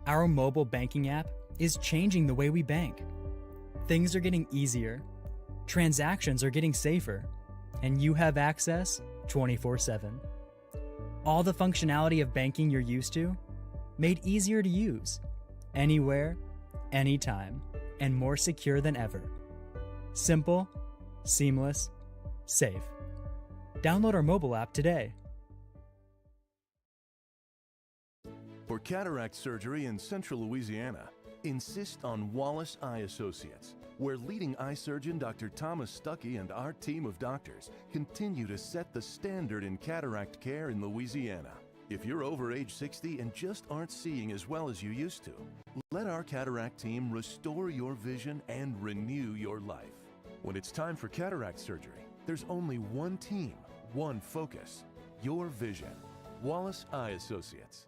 Our mobile banking app is changing the way we bank. Things are getting easier, transactions are getting safer, and you have access 24/7. All the functionality of banking you're used to, made easier to use, anywhere, anytime, and more secure than ever. Simple, seamless, safe. Download our mobile app today. For cataract surgery in Central Louisiana, insist on Wallace Eye Associates, where leading eye surgeon Dr. Thomas Stuckey and our team of doctors continue to set the standard in cataract care in Louisiana. If you're over age 60 and just aren't seeing as well as you used to, let our cataract team restore your vision and renew your life. When it's time for cataract surgery, there's only one team, one focus, your vision. Wallace Eye Associates.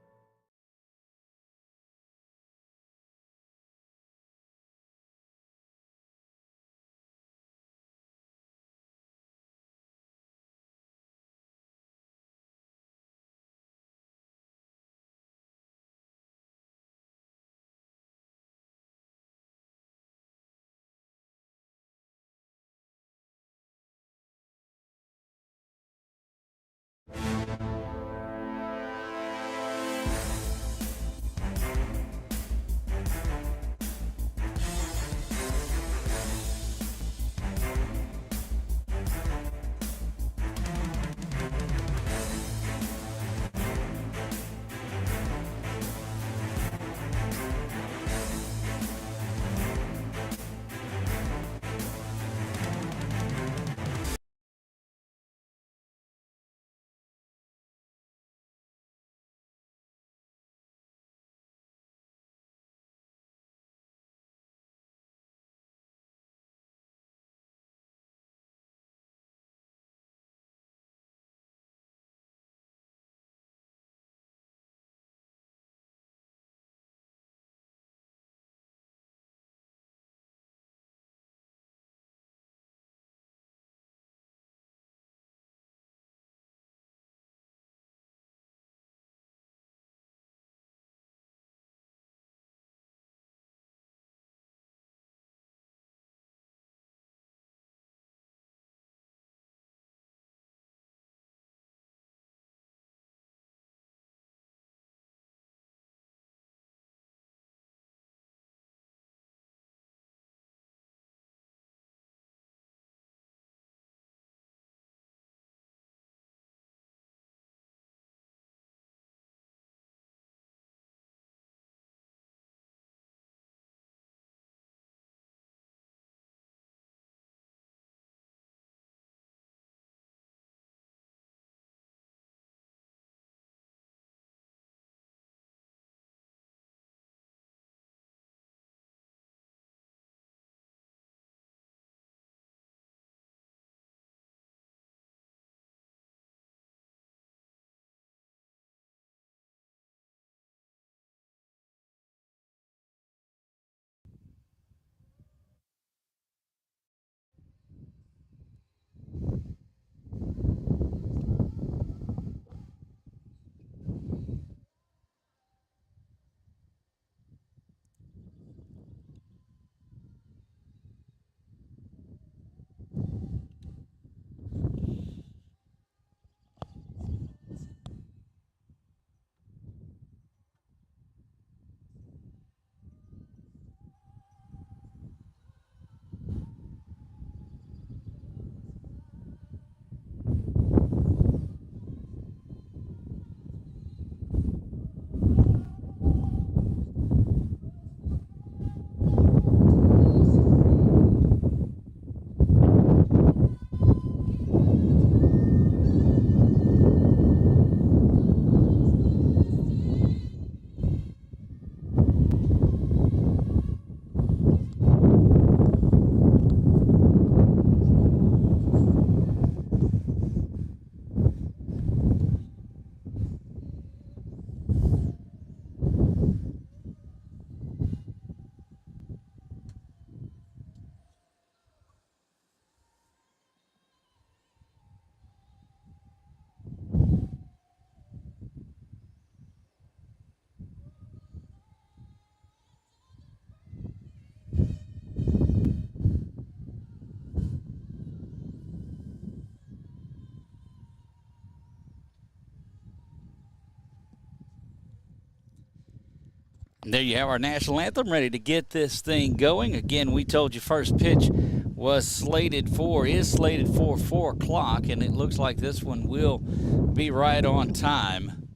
There you have our national anthem, ready to get this thing going. Again, we told you first pitch is slated for 4 o'clock, and it looks like this one will be right on time.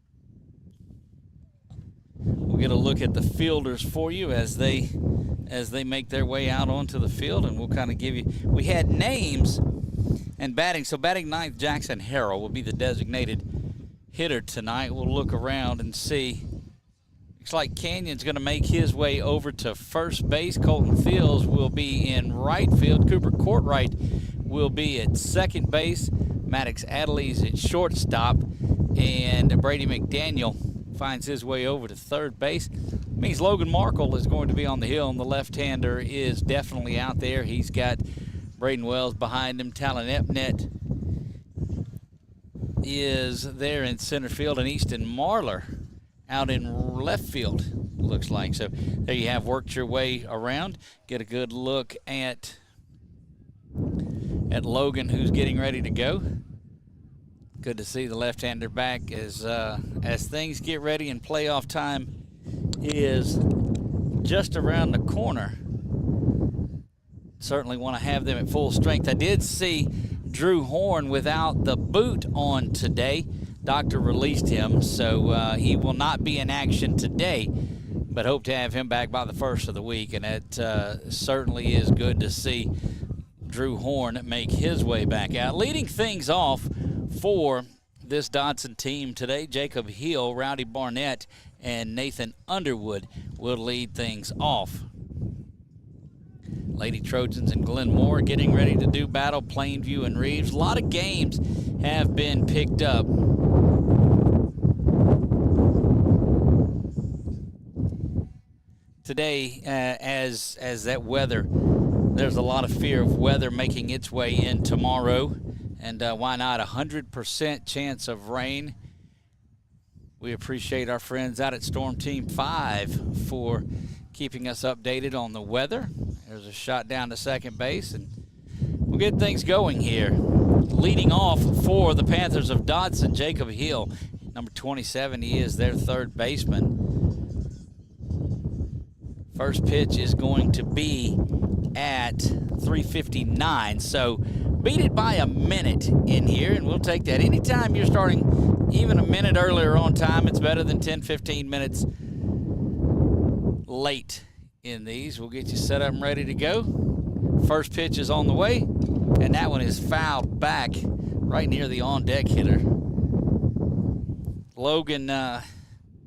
We'll get a look at the fielders for you as they make their way out onto the field, and we'll kind of give you. We had names and batting. So batting ninth, Jackson Harrell will be the designated hitter tonight. We'll look around and see. Looks like Canyon's going to make his way over to first base. Colton Fields will be in right field. Cooper Courtright will be at second base. Maddox Adley's at shortstop. And Brady McDaniel finds his way over to third base. Means Logan Markle is going to be on the hill, and the left-hander is definitely out there. He's got Braden Wells behind him. Talon Epnet is there in center field, and Easton Marlar out in left field, looks like. So there you have worked your way around. Get a good look at Logan, who's getting ready to go. Good to see the left-hander back as things get ready and playoff time is just around the corner. Certainly want to have them at full strength. I did see Drew Horn without the boot on today. Doctor released him, so he will not be in action today, but hope to have him back by the first of the week, and it certainly is good to see Drew Horn make his way back out. Leading things off for this Dodson team today, Jacob Hill, Rowdy Barnett, and Nathan Underwood will lead things off. Lady Trojans and Glenmore getting ready to do battle. Plainview and Reeves. A lot of games have been picked up. Today, as that weather, there's a lot of fear of weather making its way in tomorrow. And why not? 100% chance of rain. We appreciate our friends out at Storm Team 5 for keeping us updated on the weather. There's a shot down to second base, and we'll get things going here. Leading off for the Panthers of Dodson, Jacob Hill, number 27. He is their third baseman. First pitch is going to be at 3:59, so beat it by a minute in here, and we'll take that. Anytime you're starting even a minute earlier on time, it's better than 10, 15 minutes late in these. We'll get you set up and ready to go. First pitch is on the way, and that one is fouled back right near the on-deck hitter. Logan,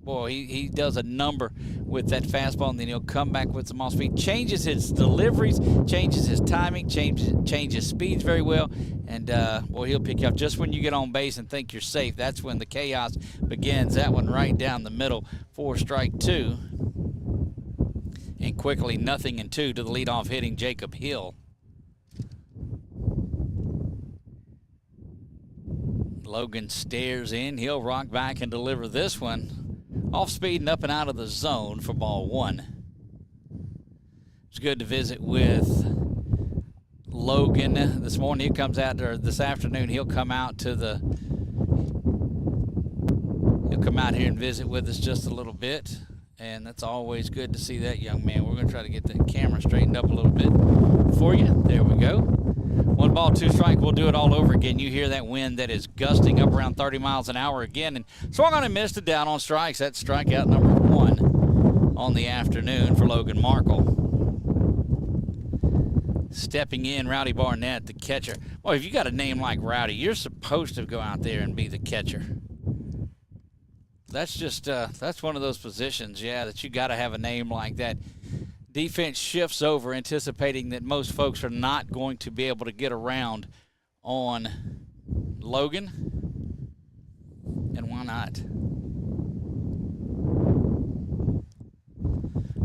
boy, he does a number with that fastball, and then he'll come back with some off-speed. Changes his deliveries, changes his timing, changes speeds very well, and, boy, he'll pick you up just when you get on base and think you're safe. That's when the chaos begins. That one right down the middle for strike two. And quickly, 0-2 to the leadoff hitting Jacob Hill. Logan stares in. He'll rock back and deliver this one. Off speed and up and out of the zone for ball one. It's good to visit with Logan this morning. He comes out, or this afternoon, he'll come out here and visit with us just a little bit. And that's always good to see that young man. We're going to try to get the camera straightened up a little bit for you. There we go. 1 ball, 2 strike. We'll do it all over again. You hear that wind that is gusting up around 30 miles an hour again. And swung on and missed it down on strikes. That's strikeout number 1 on the afternoon for Logan Markle. Stepping in, Rowdy Barnett, the catcher. Well, if you got a name like Rowdy, you're supposed to go out there and be the catcher. That's just that's one of those positions, that you got to have a name like that. Defense shifts over, anticipating that most folks are not going to be able to get around on Logan. And why not?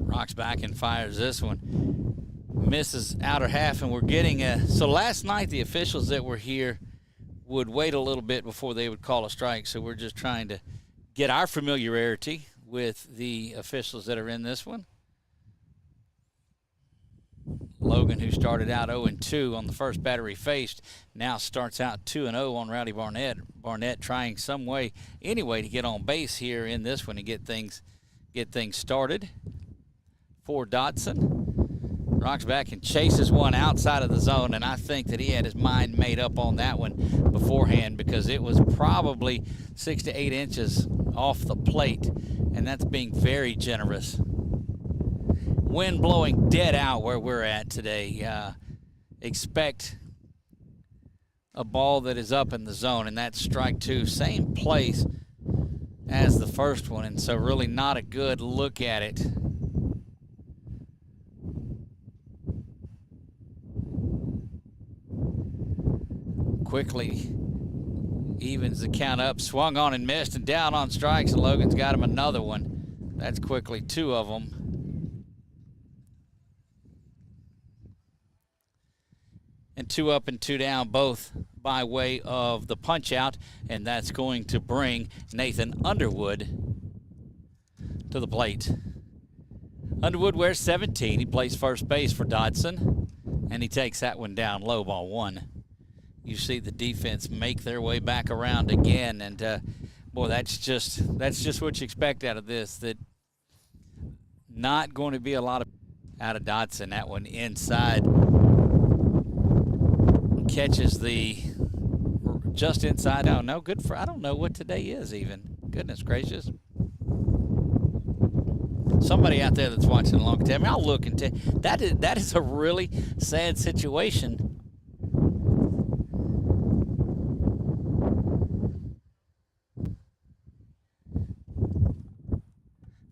Rocks back and fires this one. Misses outer half, and we're getting so last night the officials that were here would wait a little bit before they would call a strike, so we're just trying to get our familiarity with the officials that are in this one. Logan, who started out 0-2 on the first batter he faced, now starts out 2-0 on Rowdy Barnett. Barnett trying some way, anyway, to get on base here in this one and get things get things started for Dodson. Rocks back and chases one outside of the zone, and I think that he had his mind made up on that one beforehand because it was probably 6 to 8 inches off the plate, and that's being very generous. Wind blowing dead out where we're at today. Expect a ball that is up in the zone, and that's strike two. Same place as the first one, and so really not a good look at it. Quickly evens the count up, swung on and missed, and down on strikes, and Logan's got him another one. That's quickly two of them. And two up and two down, both by way of the punch out, and that's going to bring Nathan Underwood to the plate. Underwood wears 17. He plays first base for Dodson, and he takes that one down low, ball one. You see the defense make their way back around again, and boy, that's just what you expect out of this. That not going to be a lot of out of Dodson. That one inside catches the just inside. Oh no, good for. I don't know what today is even. Goodness gracious. Somebody out there that's watching along, tell me. I'll look and tell. That is a really sad situation.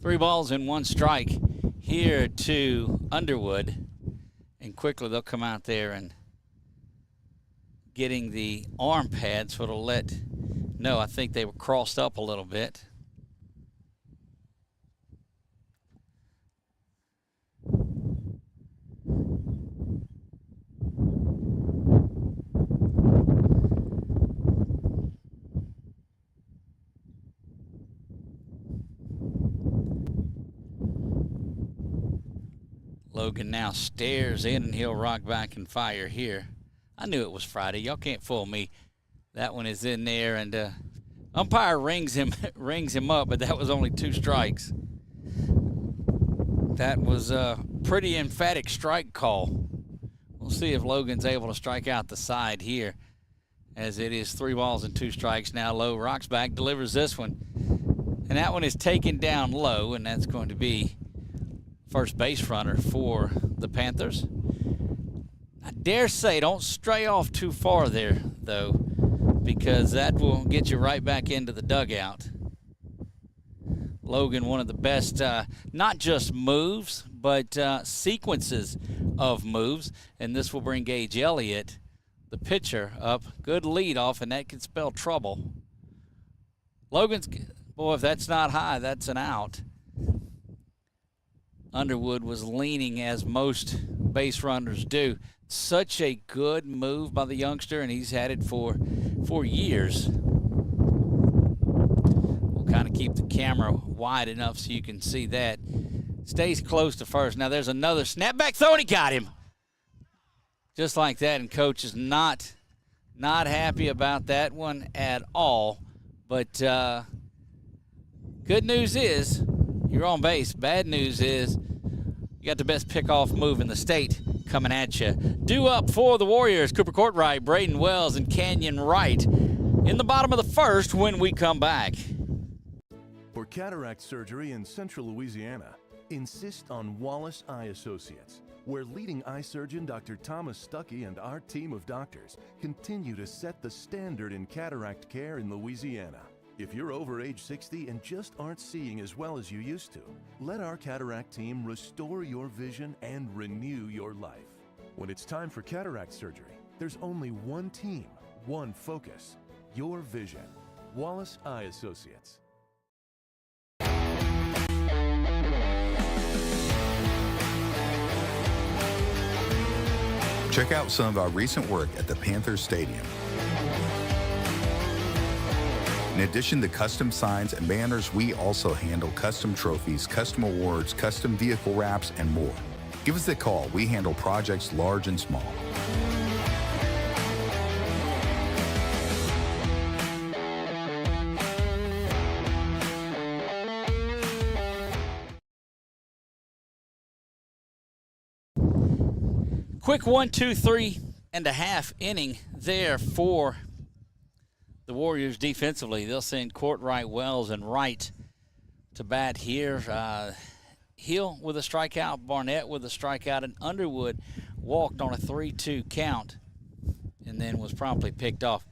3 balls and 1 strike here to Underwood, and quickly they'll come out there and getting the arm pads, so it'll let no, I think they were crossed up a little bit. Logan now stares in, and he'll rock back and fire here. I knew it was Friday. Y'all can't fool me. That one is in there, and umpire rings him up, but that was only 2 strikes. That was a pretty emphatic strike call. We'll see if Logan's able to strike out the side here, as it is 3 balls and 2 strikes now low. Rocks back, delivers this one, and that one is taken down low, and that's going to be first base runner for the Panthers. I dare say don't stray off too far there, though, because that will get you right back into the dugout. Logan, one of the best, not just moves, but sequences of moves, and this will bring Gage Elliott, the pitcher, up. Good lead off, and that could spell trouble. Logan's, boy, if that's not high, that's an out. Underwood was leaning, as most base runners do. Such a good move by the youngster, and he's had it for years. We'll kind of keep the camera wide enough so you can see that. Stays close to first. Now there's another snapback throw, and he got him. Just like that, and coach is not happy about that one at all. But good news is you're on base. Bad news is you got the best pickoff move in the state coming at you. Due up for the Warriors, Cooper Courtright, Braden Wells, and Canyon Wright in the bottom of the first when we come back. For cataract surgery in Central Louisiana, insist on Wallace Eye Associates, where leading eye surgeon Dr. Thomas Stuckey and our team of doctors continue to set the standard in cataract care in Louisiana. If you're over age 60 and just aren't seeing as well as you used to, let our cataract team restore your vision and renew your life. When it's time for cataract surgery, there's only one team, one focus, your vision. Wallace Eye Associates. Check out some of our recent work at the Panthers Stadium. In addition to custom signs and banners, we also handle custom trophies, custom awards, custom vehicle wraps, and more. Give us a call. We handle projects large and small. Quick 1, 2, 3.5 inning there for the Warriors defensively. They'll send Courtright, Wells, and Wright to bat here. Hill with a strikeout, Barnett with a strikeout, and Underwood walked on a 3-2 count and then was promptly picked off.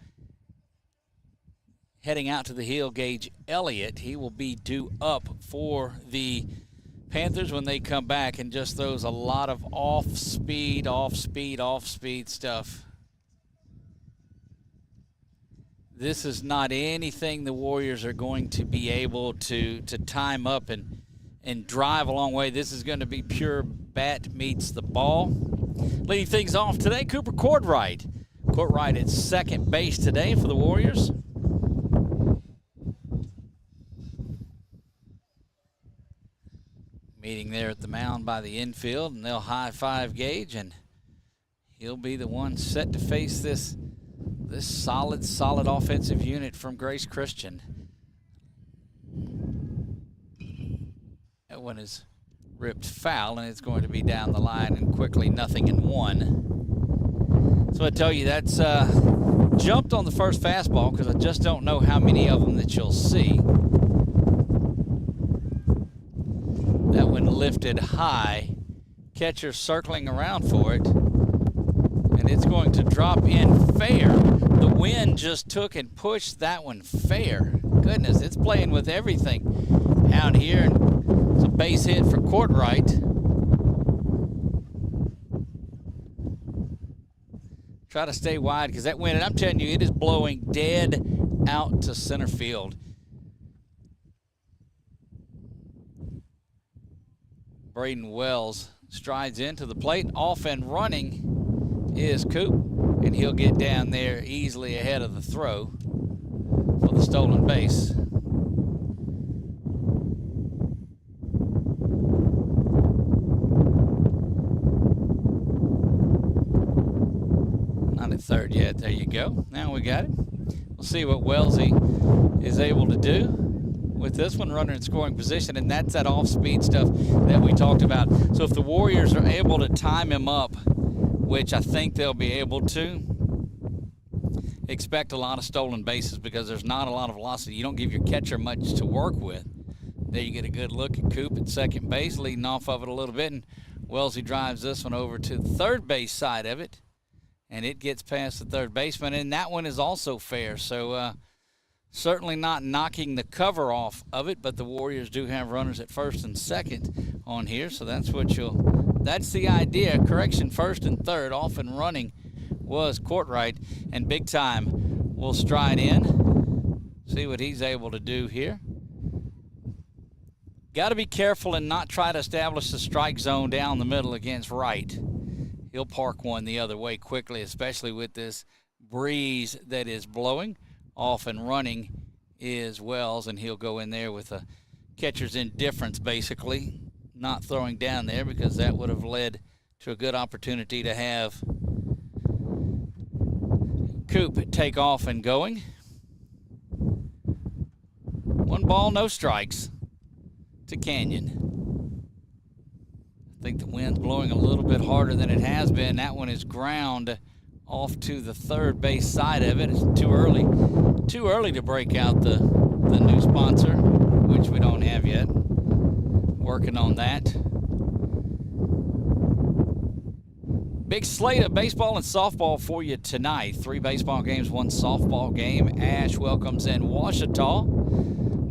Heading out to the hill, Gage Elliott. He will be due up for the Panthers when they come back, and just throws a lot of off-speed stuff. This is not anything the Warriors are going to be able to time up and drive a long way. This is going to be pure bat meets the ball. Leading things off today, Cooper Courtright. Courtright at second base today for the Warriors. Meeting there at the mound by the infield, and they'll high-five Gage, and he'll be the one set to face this solid offensive unit from Grace Christian. That one is ripped foul, and it's going to be down the line and quickly 0-1. So I tell you, that's jumped on the first fastball because I just don't know how many of them that you'll see. That one lifted high, catcher circling around for it, and it's going to drop in fair. The wind just took and pushed that one fair. Goodness, it's playing with everything out here, and it's a base hit for Courtright. Try to stay wide because that wind, and I'm telling you, it is blowing dead out to center field. Braden Wells strides into the plate. Off and running is Coop, and he'll get down there easily ahead of the throw for the stolen base. Not at third yet. There you go. Now we got it. We'll see what Wellesley is able to do with this one, runner in scoring position, and that's that off-speed stuff that we talked about. So if the Warriors are able to time him up, which I think they'll be able to, expect a lot of stolen bases because there's not a lot of velocity. You don't give your catcher much to work with. There you get a good look at Coop at second base, leading off of it a little bit, and Wellesley drives this one over to the third base side of it, and it gets past the third baseman, and that one is also fair. So certainly not knocking the cover off of it, but the Warriors do have runners at first and second on here, so that's the idea. Correction, first and third, off and running was Courtright, and Big Time will stride in, see what he's able to do here. Got to be careful and not try to establish the strike zone down the middle against Wright. He'll park one the other way quickly, especially with this breeze that is blowing. Off and running is Wells, and he'll go in there with a catcher's indifference, basically, not throwing down there because that would have led to a good opportunity to have Coop take off and going. 1 ball, no strikes to Canyon. I think the wind's blowing a little bit harder than it has been. That one is ground off to the third base side of it. It's too early to break out the new sponsor, which we don't have yet. Working on that. Big slate of baseball and softball for you tonight. 3 baseball games, 1 softball game. Ash welcomes in Ouachita.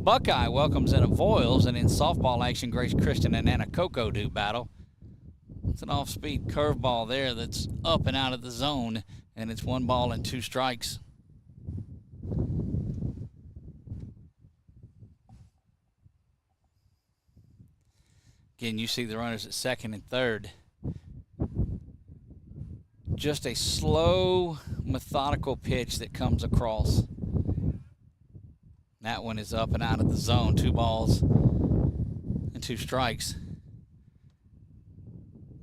Buckeye welcomes in Avoyles, and in softball action, Grace Christian and Anacoco do battle. It's an off-speed curveball there that's up and out of the zone, and it's 1 ball and 2 strikes. Again, you see the runners at second and third. Just a slow, methodical pitch that comes across. That one is up and out of the zone. 2 balls and 2 strikes.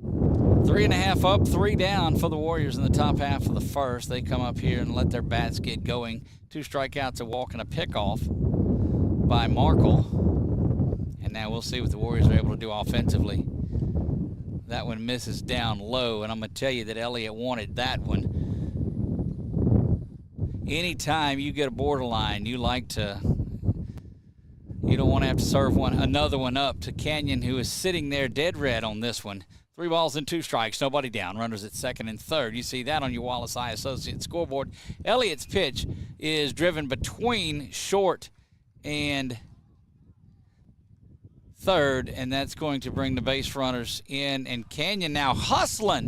3.5 up, 3 down for the Warriors in the top half of the first. They come up here and let their bats get going. 2 strikeouts, a walk, and a pickoff by Markle. And now we'll see what the Warriors are able to do offensively. That one misses down low, and I'm going to tell you that Elliott wanted that one. Anytime you get a borderline, you don't want to have to serve another one up to Canyon, who is sitting there dead red on this one. 3 balls and 2 strikes, nobody down. Runners at second and third. You see that on your Wallace Eye Associates scoreboard. Elliott's pitch is driven between short and third, and that's going to bring the base runners in. And Canyon now hustling.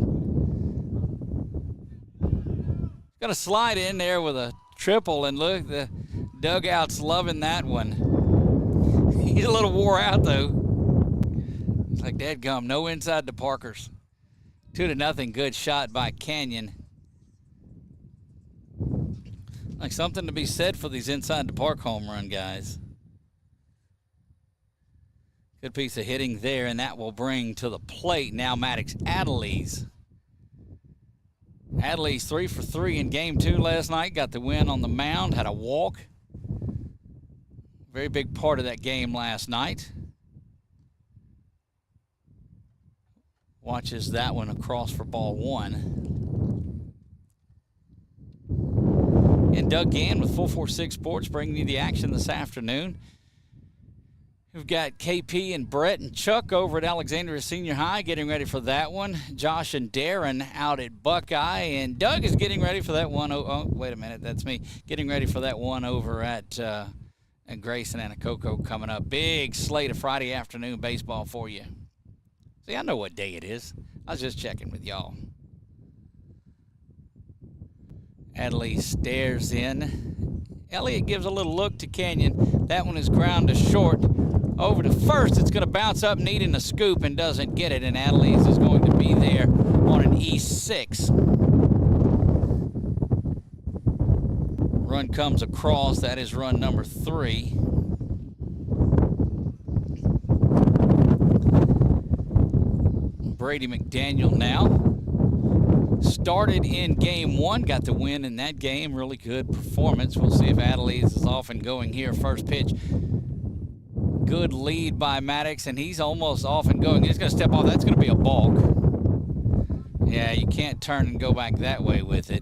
Going to slide in there with a triple, and look, the dugout's loving that one. He's a little wore out, though. It's like, dadgum, no inside the Parkers. 2-0, good shot by Canyon. Like something to be said for these inside the park home run guys. Good piece of hitting there, and that will bring to the plate now Maddox Adelise. Adelise 3 for 3 in game 2 last night. Got the win on the mound, had a walk. Very big part of that game last night. Watches that one across for ball 1. And Doug Gann with 446 Sports bringing you the action this afternoon. We've got KP and Brett and Chuck over at Alexandria Senior High getting ready for that one. Josh and Darren out at Buckeye. And Doug is getting ready for that one. Oh, wait a minute. That's me. Getting ready for that one over at Grayson and Anacoco coming up. Big slate of Friday afternoon baseball for you. See, I know what day it is. I was just checking with y'all. Adelise stares in. Elliott gives a little look to Canyon. That one is ground to short. Over to first. It's going to bounce up, needing a scoop, and doesn't get it. And Adelise is going to be there on an E6. Run comes across. That is run number 3. Brady McDaniel now. Started in game 1, got the win in that game. Really good performance. We'll see if Adelise is off and going here. First pitch. Good lead by Maddox, and he's almost off and going. He's going to step off. That's going to be a balk. Yeah, you can't turn and go back that way with it.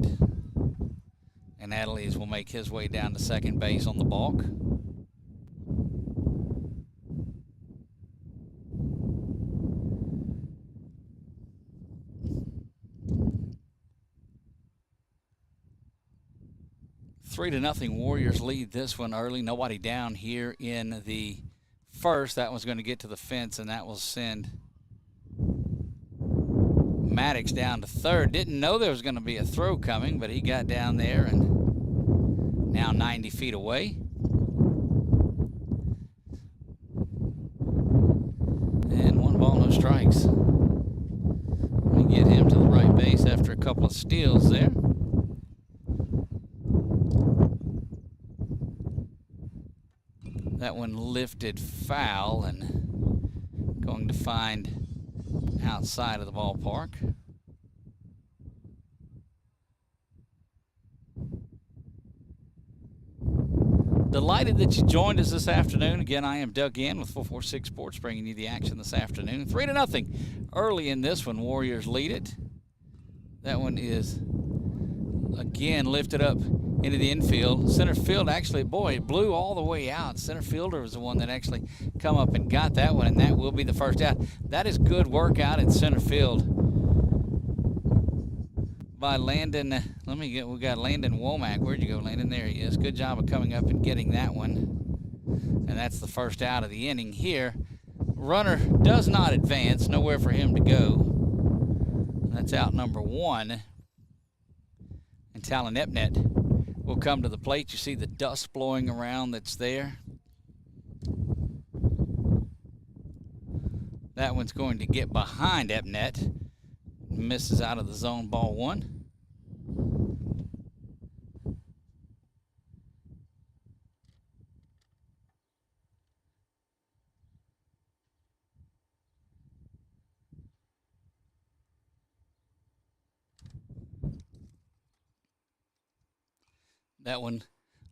And Adelise will make his way down to second base on the balk. Three to nothing Warriors lead this one early. Nobody down here in the first. That one's going to get to the fence, and that will send Maddox down to third. Didn't know there was going to be a throw coming, but he got down there and now 90 feet away. And 1 ball, no strikes. We get him to the right base after a couple of steals there. That one lifted foul and going to find outside of the ballpark. Delighted that you joined us this afternoon. Again, I am Doug Gann with 446 Sports bringing you the action this afternoon. 3 to nothing early in this one. Warriors lead it. That one is again lifted up into the infield. Center field actually, boy, it blew all the way out. Center fielder was the one that actually come up and got that one, and that will be the first out. That is good work out in center field by Landon. We got Landon Womack. Where'd you go, Landon? There he is. Good job of coming up and getting that one. And that's the first out of the inning here. Runner does not advance. Nowhere for him to go. That's out number 1. And Talon Epnet will come to the plate. You see the dust blowing around that's there. That one's going to get behind Epnet. Misses out of the zone, ball 1. That one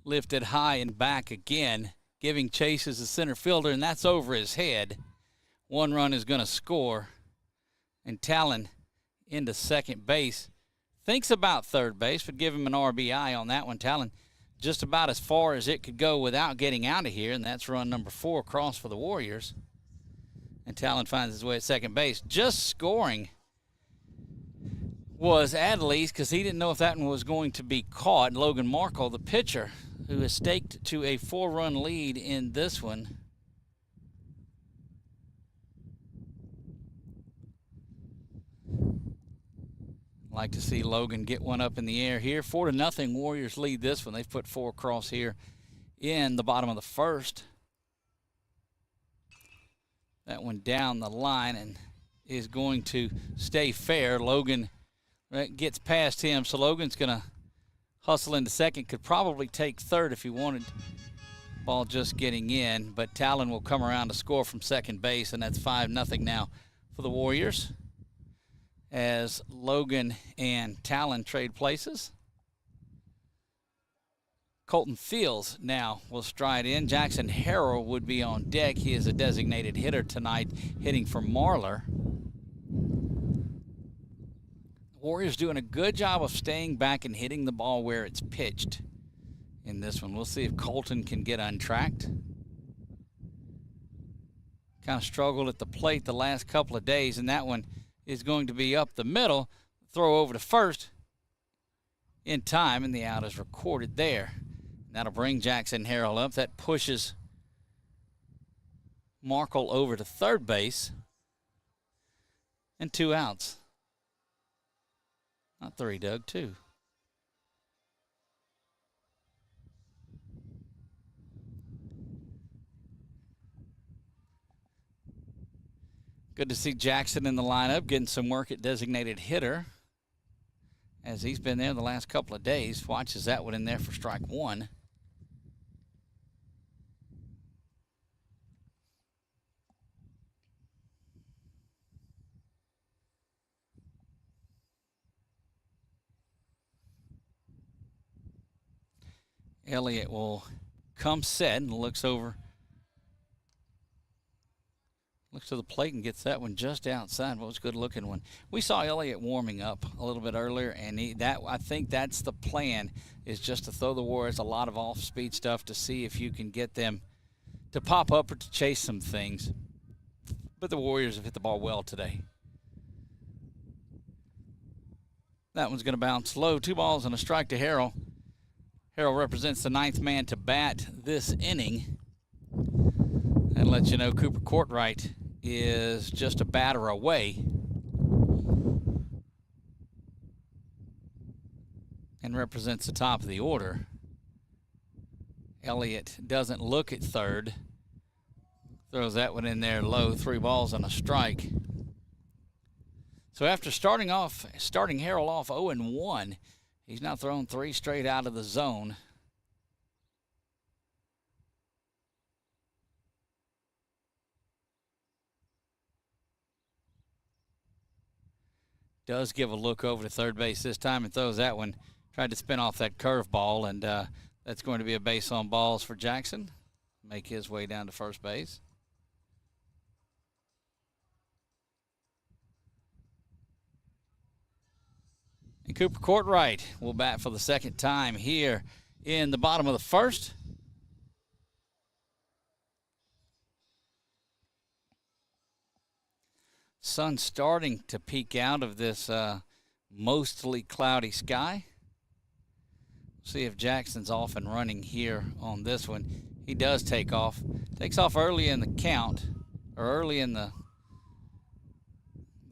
lifted high and back again, giving chases the center fielder, and that's over his head. 1 run is going to score. And Talon into second base. Thinks about third base, but give him an RBI on that one. Talon just about as far as it could go without getting out of here, and that's run number 4 across for the Warriors. And Talon finds his way at second base. Just scoring was Adley's because he didn't know if that one was going to be caught. Logan Markle, the pitcher, who is staked to a 4-run lead in this one. Like to see Logan get one up in the air here. 4-0 Warriors lead this one. They've put 4 across here in the bottom of the first. That one down the line and is going to stay fair. Logan gets past him, so Logan's going to hustle into second. Could probably take third if he wanted. Ball just getting in, but Talon will come around to score from second base, and that's 5-0 now for the Warriors as Logan and Talon trade places. Colton Fields now will stride in. Jackson Harrell would be on deck. He is a designated hitter tonight, hitting for Marlar. The Warriors doing a good job of staying back and hitting the ball where it's pitched in this one. We'll see if Colton can get untracked. Kind of struggled at the plate the last couple of days, and that one is going to be up the middle. Throw over to first in time, and the out is recorded there. That'll bring Jackson Harrell up. That pushes Markle over to third base. And 2 outs. Not 3, Doug, 2. Good to see Jackson in the lineup, getting some work at designated hitter, as he's been there the last couple of days. Watches that one in there for strike 1. Elliott will come set and looks over. Looks to the plate and gets that one just outside. What was a good-looking one. We saw Elliott warming up a little bit earlier, and I think that's the plan, is just to throw the Warriors a lot of off-speed stuff to see if you can get them to pop up or to chase some things. But the Warriors have hit the ball well today. That one's going to bounce low. 2 balls and a strike to Harrell. Harrell represents the 9th man to bat this inning. And let you know Cooper Courtwright is just a batter away. And represents the top of the order. Elliott doesn't look at third. Throws that one in there low. 3 balls and a strike. So after starting Harrell off 0-1, he's now thrown 3 straight out of the zone. Does give a look over to third base this time and throws that one. Tried to spin off that curveball, and that's going to be a base on balls for Jackson. Make his way down to first base. And Cooper Courtwright will bat for the 2nd time here in the bottom of the first. Sun starting to peek out of this mostly cloudy sky. See if Jackson's off and running here on this one. He does take off. Takes off early in the count, or early in the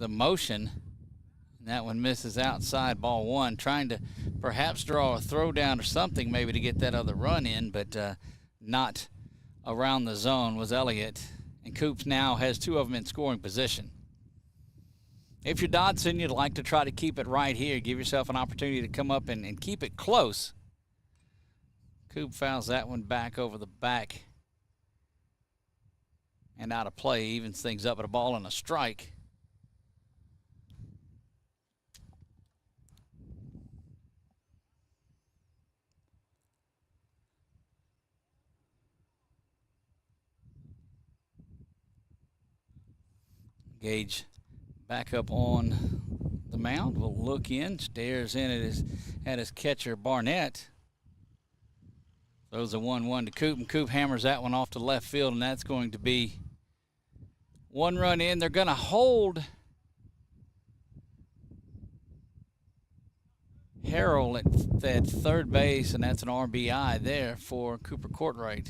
motion. And that one misses outside, ball 1. Trying to perhaps draw a throw down or something maybe to get that other run in, but not around the zone was Elliott. And Coops now has 2 of them in scoring position. If you're Dodson, you'd like to try to keep it right here. Give yourself an opportunity to come up and keep it close. Coop fouls that one back over the back and out of play. Evens things up at a ball and a strike. Gage Back up on the mound. Will look in, stares in at his catcher Barnett. Throws a 1-1 to Coop, and Coop hammers that one off to left field, and that's going to be 1 run in. They're going to hold Harrell at that third base, and that's an RBI there for Cooper Courtright.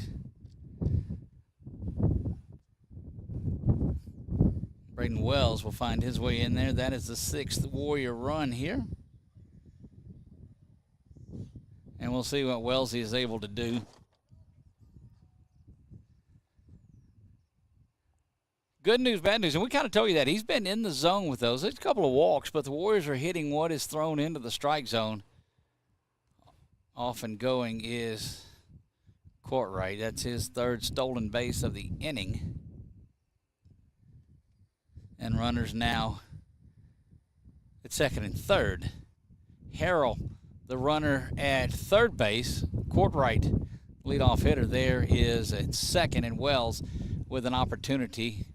Braden Wells will find his way in there. That is the 6th Warrior run here. And we'll see what Wellesley is able to do. Good news, bad news, and we kind of told you that. He's been in the zone with those. There's a couple of walks, but the Warriors are hitting what is thrown into the strike zone. Off and going is Courtright. That's his 3rd stolen base of the inning. And runners now at 2nd and 3rd. Harrell, the runner at 3rd base. Courtright, leadoff hitter there, is at 2nd, and Wells with an opportunity.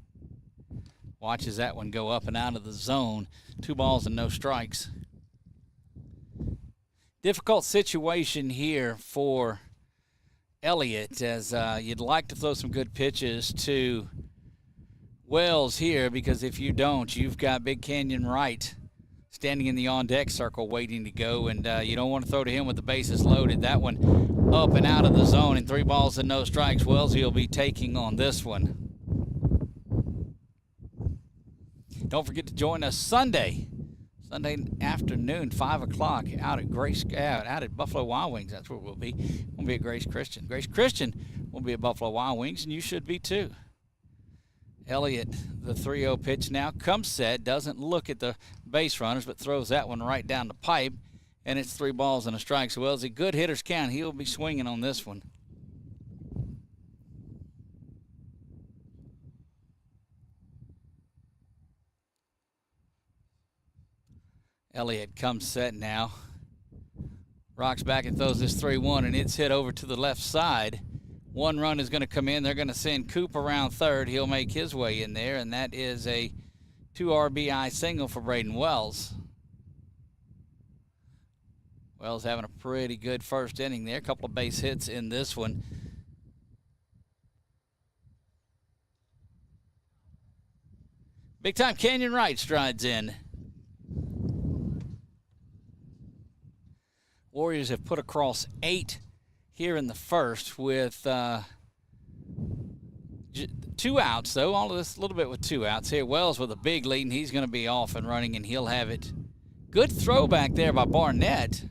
Watches that one go up and out of the zone. 2 balls and no strikes. Difficult situation here for Elliott, as you'd like to throw some good pitches to Wells here, because if you don't, you've got Big Canyon Wright standing in the on-deck circle waiting to go, and you don't want to throw to him with the bases loaded. That one up and out of the zone, and 3 balls and no strikes. Wells will be taking on this one. Don't forget to join us Sunday afternoon, 5 o'clock, out at Buffalo Wild Wings. That's where we'll be. We'll be at Grace Christian. Grace Christian will be at Buffalo Wild Wings, and you should be too. Elliott, the 3-0 pitch now, comes set, doesn't look at the base runners, but throws that one right down the pipe, and it's 3 balls and a strike. So Wellesley, good hitters count. He'll be swinging on this one. Elliott comes set now. Rocks back and throws this 3-1, and it's hit over to the left side. 1 run is going to come in. They're going to send Coop around 3rd. He'll make his way in there, and that is a 2 RBI single for Braden Wells. Wells having a pretty good first inning there. A couple of base hits in this one. Big time Canyon Wright strides in. Warriors have put across 8 here in the first with 2 outs, though. All of this a little bit with 2 outs here. Wells with a big lead, and he's going to be off and running, and he'll have it. Good throw back there by Barnett,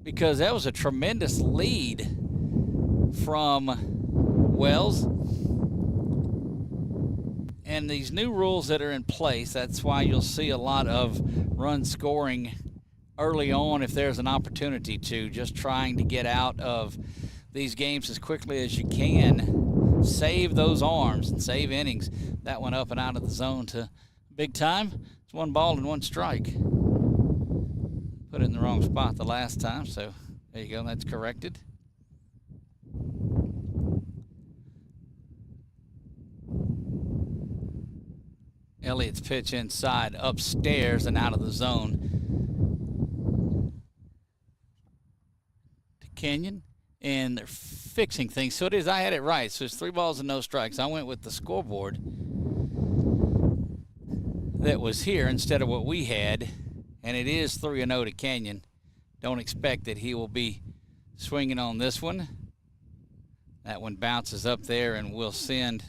because that was a tremendous lead from Wells. And these new rules that are in place, that's why you'll see a lot of run scoring early on if there's an opportunity to, just trying to get out of these games as quickly as you can. Save those arms and save innings. That one up and out of the zone to big time. It's 1 ball and 1 strike. Put it in the wrong spot the last time, so there you go. That's corrected. Elliott's pitch inside, upstairs and out of the zone. Canyon, and they're fixing things. So it is, I had it right. So it's 3 balls and no strikes. I went with the scoreboard that was here instead of what we had, and it is 3-0 to Canyon. Don't expect that he will be swinging on this one. That one bounces up there, and we'll send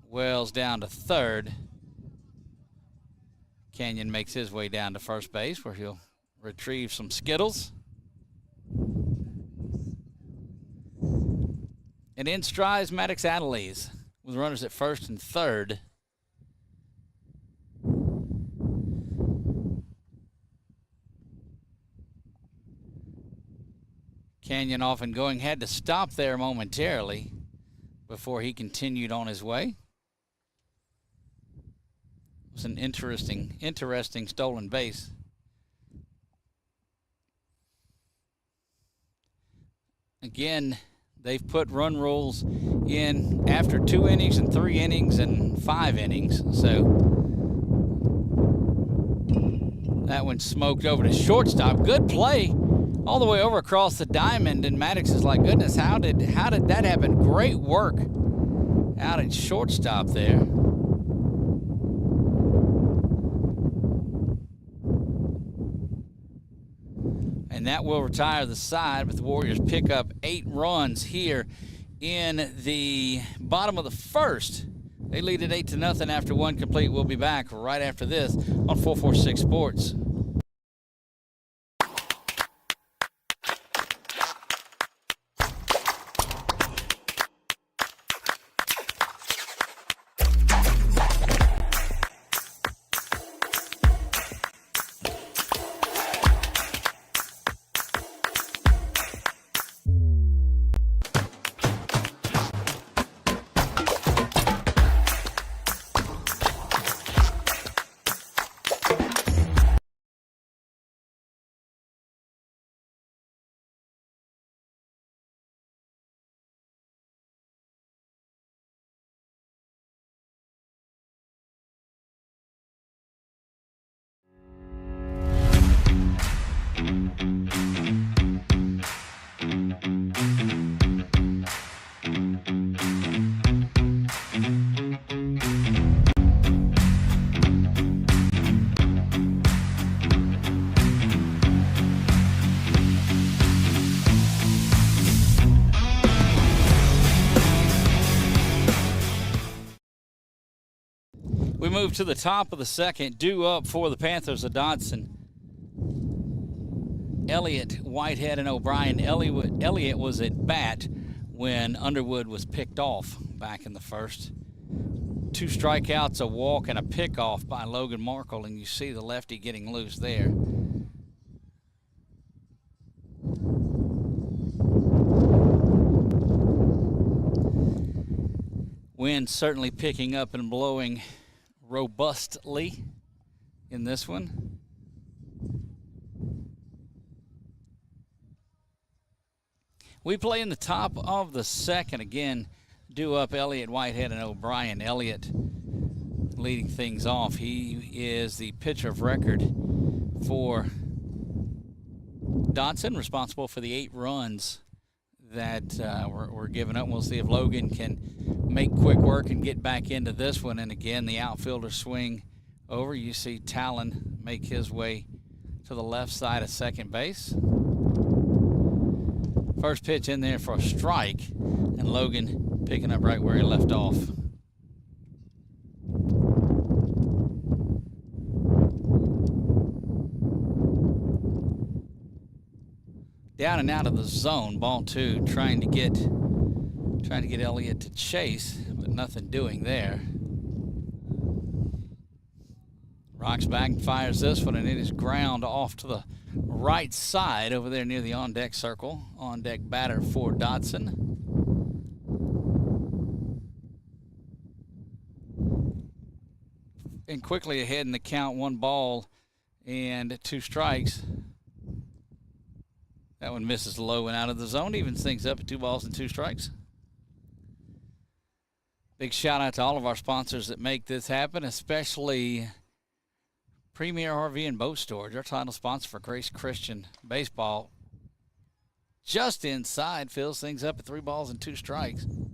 Wells down to 3rd. Canyon makes his way down to first base, where he'll retrieve some Skittles. And in strides Maddox Adelise with runners at 1st and 3rd. Canyon off and going, had to stop there momentarily before he continued on his way. It was an interesting stolen base. Again, they've put run rules in after 2 innings and 3 innings and 5 innings. So that one smoked over to shortstop. Good play all the way over across the diamond, and Maddox is like, goodness, how did that happen? Great work out at shortstop there. And that will retire the side, but the Warriors pick up 8 runs here in the bottom of the first. They lead it 8-0 after 1 complete. We'll be back right after this on 446 Sports. We move to the top of the second. Due up for the Panthers of Dodson. Elliott, Whitehead, and O'Brien. Elliott was at bat when Underwood was picked off back in the first. 2 strikeouts, a walk, and a pickoff by Logan Markle, and you see the lefty getting loose there. Wind certainly picking up and blowing robustly in this one. We play in the top of the second. Again, due up Elliott, Whitehead, and O'Brien. Elliott leading things off. He is the pitcher of record for Dodson, responsible for the 8 runs that were given up. We'll see if Logan can make quick work and get back into this one. And again, the outfielder swing over. You see Talon make his way to the left side of second base. First pitch in there for a strike, and Logan picking up right where he left off. Down and out of the zone, ball 2, trying to get Elliott to chase, but nothing doing there. Rocks back and fires this one, and it is ground off to the right side over there near the on-deck circle. On-deck batter for Dodson. And quickly ahead in the count, 1 ball and 2 strikes. That one misses low and out of the zone, evens things up at 2 balls and 2 strikes. Big shout out to all of our sponsors that make this happen, especially Premier RV and Boat Storage, our title sponsor for Grace Christian Baseball. Just inside, fills things up at 3 balls and 2 strikes. Of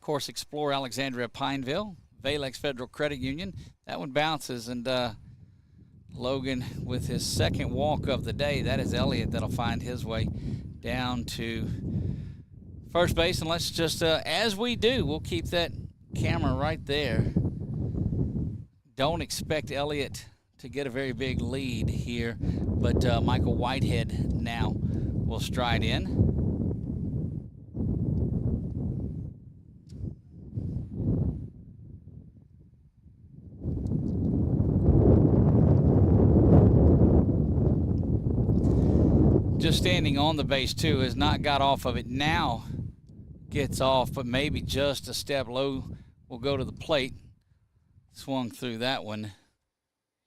course, Explore Alexandria Pineville, Valex Federal Credit Union. That one bounces, and Logan with his second walk of the day. That is Elliott that'll find his way down to first base. And let's just, as we do, we'll keep that camera right there. Don't expect Elliott to get a very big lead here, but Michael Whitehead now will stride in. Just standing on the base, too, has not got off of it. Now gets off, but maybe just a step low. Will go to the plate. Swung through that one.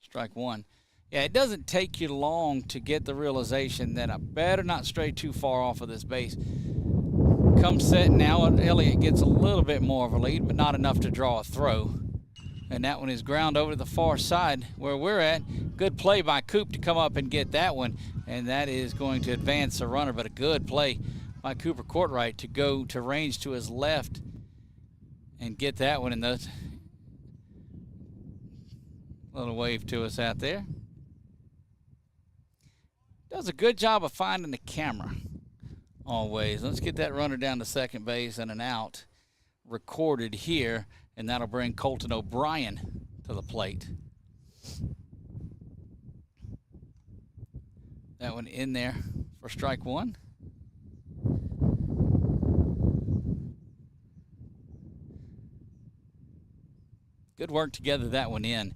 Strike 1. Yeah, it doesn't take you long to get the realization that I better not stray too far off of this base, come set now. Elliott gets a little bit more of a lead, but not enough to draw a throw. And that one is ground over to the far side where we're at. Good play by Coop to come up and get that one, and that is going to advance the runner, but a good play by Cooper Courtright to go to range to his left and get that one in the little wave to us out there. Does a good job of finding the camera always. Let's get that runner down to second base and an out recorded here, and that'll bring Colton O'Brien to the plate. That one in there for strike one. Good work to gather that one in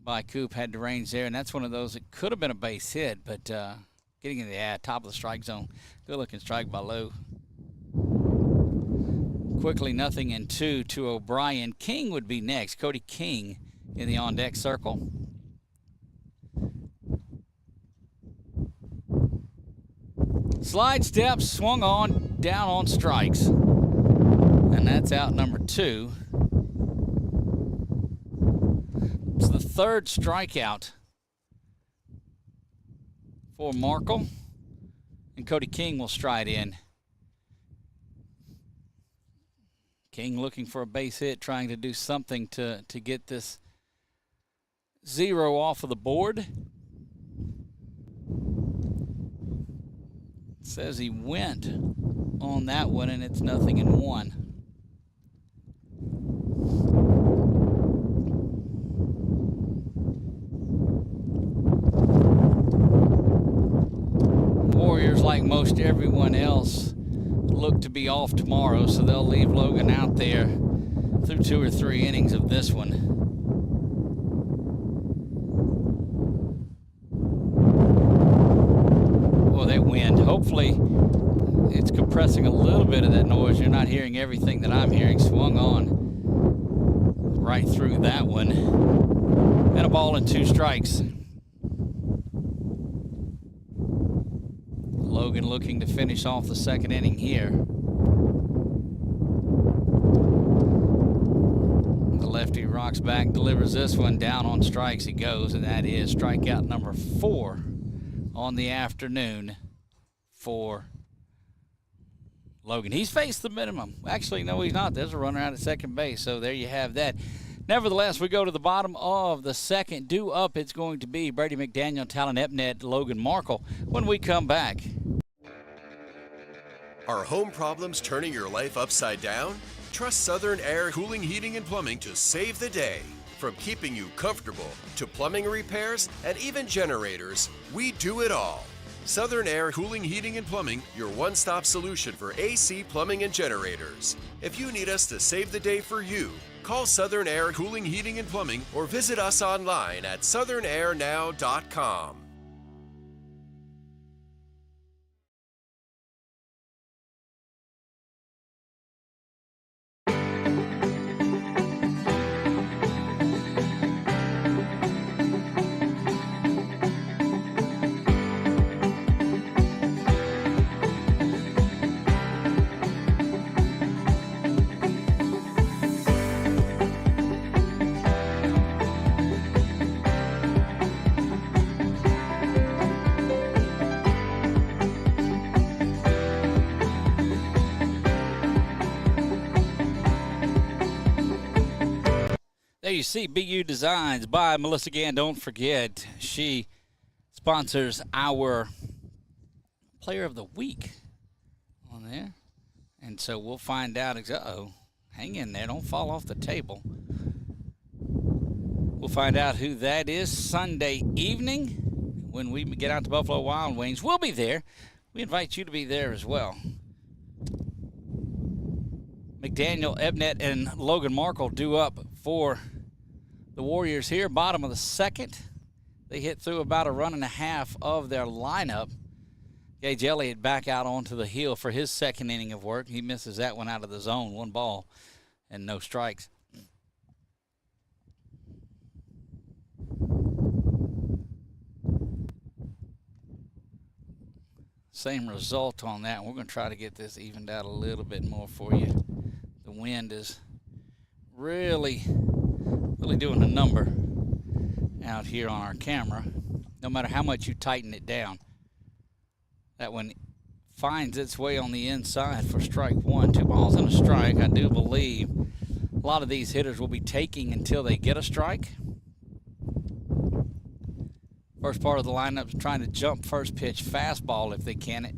by Coop. Had the range there, and that's one of those that could have been a base hit, but getting in the top of the strike zone. Good looking strike by Lowe. Quickly 0-2 to O'Brien. King would be next. Cody King in the on-deck circle. Slide steps, swung on, down on strikes. And that's out number 2. It's the third strikeout for Markle. And Cody King will stride in. King looking for a base hit, trying to do something to get this 0 off of the board. Says he went on that one, and it's 0-1. Warriors, like most everyone else, look to be off tomorrow, so they'll leave Logan out there through 2 or 3 innings of this one. Well, that wind, hopefully it's compressing a little bit of that noise. You're not hearing everything that I'm hearing. Swung on right through that one. And a ball and 2 strikes. Logan looking to finish off the second inning here. The lefty rocks back, delivers this one down on strikes. He goes, and that is strikeout number 4 on the afternoon for Logan. He's faced the minimum. Actually, no, he's not. There's a runner out at second base, so there you have that. Nevertheless, we go to the bottom of the second. Due up, it's going to be Brady McDaniel, Talon Epnet, Logan Markle when we come back. Are home problems turning your life upside down? Trust Southern Air Cooling, Heating, and Plumbing to save the day. From keeping you comfortable to plumbing repairs and even generators, we do it all. Southern Air Cooling, Heating, and Plumbing, your one-stop solution for AC, plumbing, and generators. If you need us to save the day for you, call Southern Air Cooling, Heating, and Plumbing or visit us online at southernairnow.com. There you see BU Designs by Melissa Gann. Don't forget, she sponsors our Player of the Week on there. And so we'll find out. Uh-oh, hang in there. Don't fall off the table. We'll find out who that is Sunday evening when we get out to Buffalo Wild Wings. We'll be there. We invite you to be there as well. McDaniel, Ebnet, and Logan Markle due up for the Warriors here, bottom of the second. They hit through about a run and a half of their lineup. Gage Elliott back out onto the hill for his second inning of work. He misses that one out of the zone. 1 ball and no strikes. Same result on that. We're going to try to get this evened out a little bit more for you. The wind is really doing a number out here on our camera. No matter how much you tighten it down, that one finds its way on the inside for strike one. 2 balls and a strike. I do believe a lot of these hitters will be taking until they get a strike. First part of the lineup is trying to jump first pitch fastball if they can it.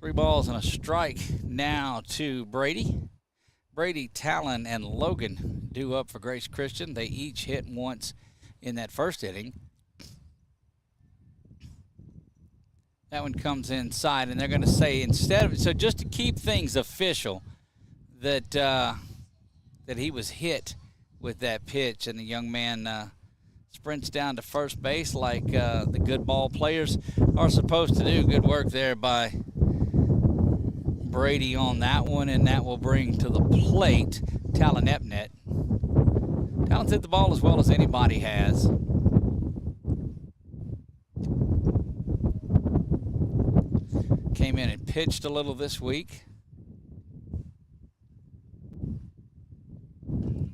3 balls and a strike now to Brady. Brady, Talon, and Logan due up for Grace Christian. They each hit once in that first inning. That one comes inside, and they're going to say instead of, so just to keep things official, that that he was hit with that pitch, and the young man sprints down to first base like the good ball players are supposed to do. Good work there by Brady on that one, and that will bring to the plate Talon Epnet. Talon's hit the ball as well as anybody has. Came in and pitched a little this week.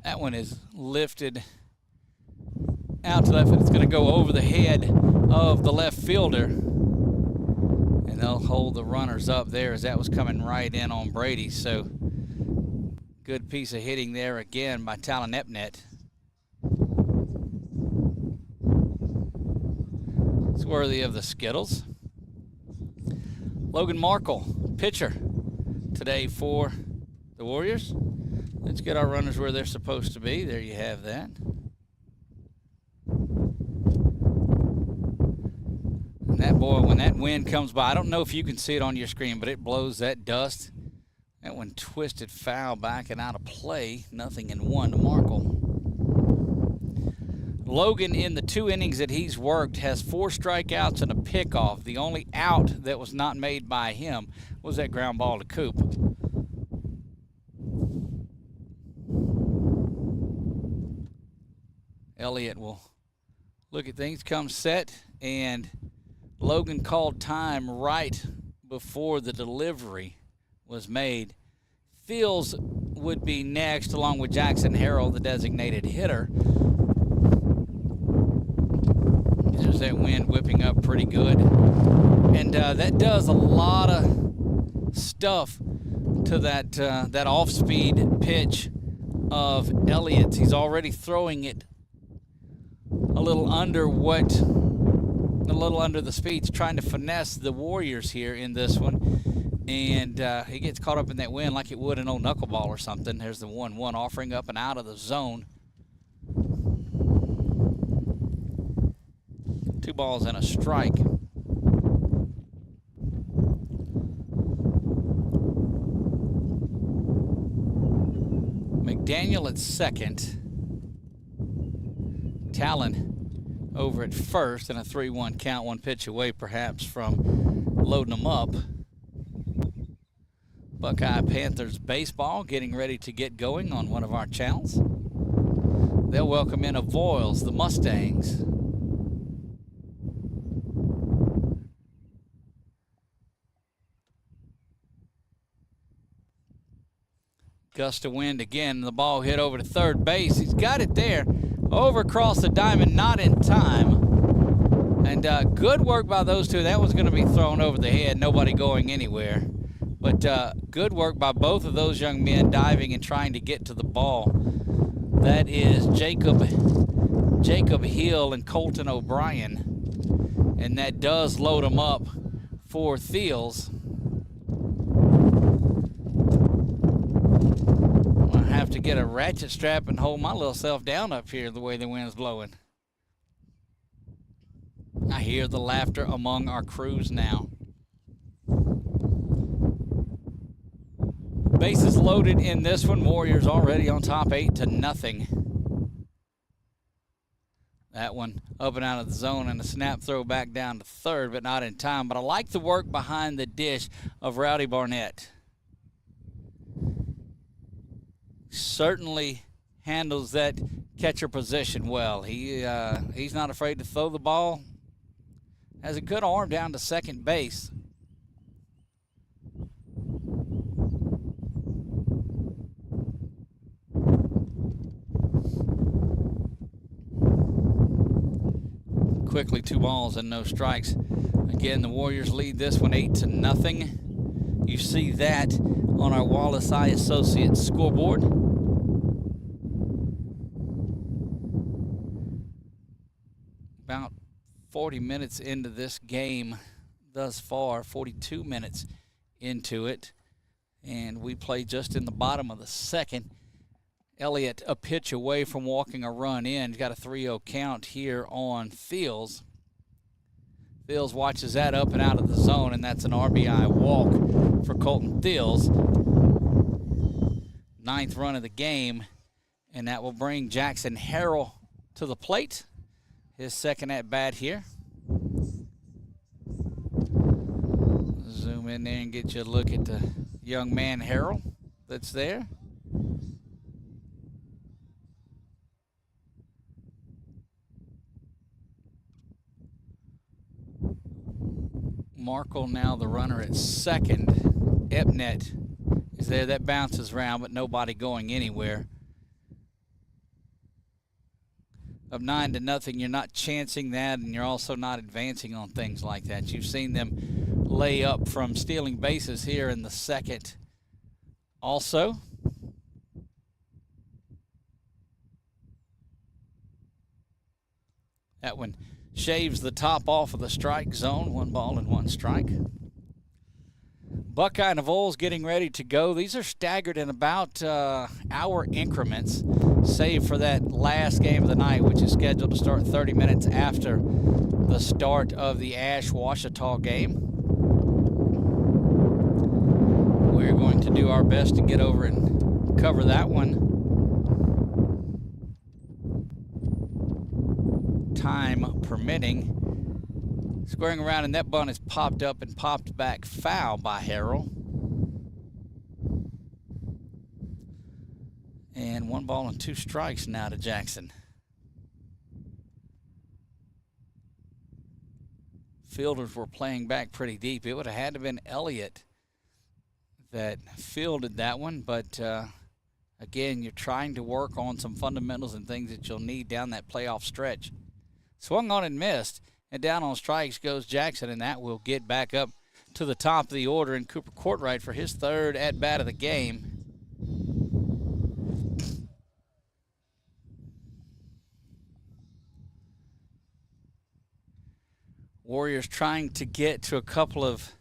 That one is lifted out to left, and it's going to go over the head of the left fielder. And they'll hold the runners up there as that was coming right in on Brady. So good piece of hitting there again by Talon Epnet. It's worthy of the Skittles. Logan Markle, pitcher today for the Warriors. Let's get our runners where they're supposed to be. There you have that. And that boy, when that wind comes by, I don't know if you can see it on your screen, but it blows that dust. That one twisted foul back and out of play. 0-1 to Markle. Logan, in the 2 innings that he's worked, has 4 strikeouts and a pickoff. The only out that was not made by him was that ground ball to Coop. Elliott will look at things, come set, and Logan called time right before the delivery was made. Fields would be next, along with Jackson Harrell, the designated hitter. There's that wind whipping up pretty good. And that does a lot of stuff to that off-speed pitch of Elliott's. He's already throwing it a little under the speeds, trying to finesse the Warriors here in this one. And he gets caught up in that wind like it would an old knuckleball or something. There's the 1-1 offering up and out of the zone. 2 balls and a strike. McDaniel at second. Talon over at first, and a 3-1 count, 1 pitch away perhaps from loading them up. Buckeye Panthers baseball getting ready to get going on one of our channels. They'll welcome in Avoyles, the Mustangs. Gust of wind again, the ball hit over to third base. He's got it there, over across the diamond, not in time. And good work by those two. That was going to be thrown over the head, nobody going anywhere. But good work by both of those young men diving and trying to get to the ball. That is Jacob Hill and Colton O'Brien. And that does load them up for Thiels. I have to get a ratchet strap and hold my little self down up here the way the wind's blowing. I hear the laughter among our crews now. Bases loaded in this one. Warriors already on top 8-0. That one up and out of the zone, and a snap throw back down to third, but not in time. But I like the work behind the dish of Rowdy Barnett. Certainly handles that catcher position well. He's not afraid to throw the ball has a good arm down to second base. Quickly, 2 balls and no strikes. Again, the Warriors lead this one 8-0. You see that on our Wallace Eye Associates scoreboard. About 40 minutes into this game thus far, 42 minutes into it, and we play just in the bottom of the second. Elliott a pitch away from walking a run in. He's got a 3-0 count here on Fields. Fields watches that up and out of the zone, and that's an RBI walk for Colton Fields. 9th run of the game, and that will bring Jackson Harrell to the plate. His second at bat here. Zoom in there and get you a look at the young man Harrell that's there. Markle now the runner at second. Epnet is there. That bounces around, but nobody going anywhere. Up 9-0, you're not chancing that, and you're also not advancing on things like that. You've seen them lay up from stealing bases here in the second. Also, that one shaves the top off of the strike zone. 1 ball and 1 strike. Buckeye and Vols getting ready to go. These are staggered in about hour increments, save for that last game of the night, which is scheduled to start 30 minutes after the start of the Ash-Washita game. We're going to do our best to get over and cover that one, time permitting. Squaring around, and that bunt is popped up and popped back foul by Harrell. And 1 ball and 2 strikes now to Jackson. Fielders were playing back pretty deep. It would have had to have been Elliott that fielded that one, but again, you're trying to work on some fundamentals and things that you'll need down that playoff stretch. Swung on and missed, and down on strikes goes Jackson, and that will get back up to the top of the order, and Cooper Courtright for his 3rd at-bat of the game. Warriors trying to get to a couple of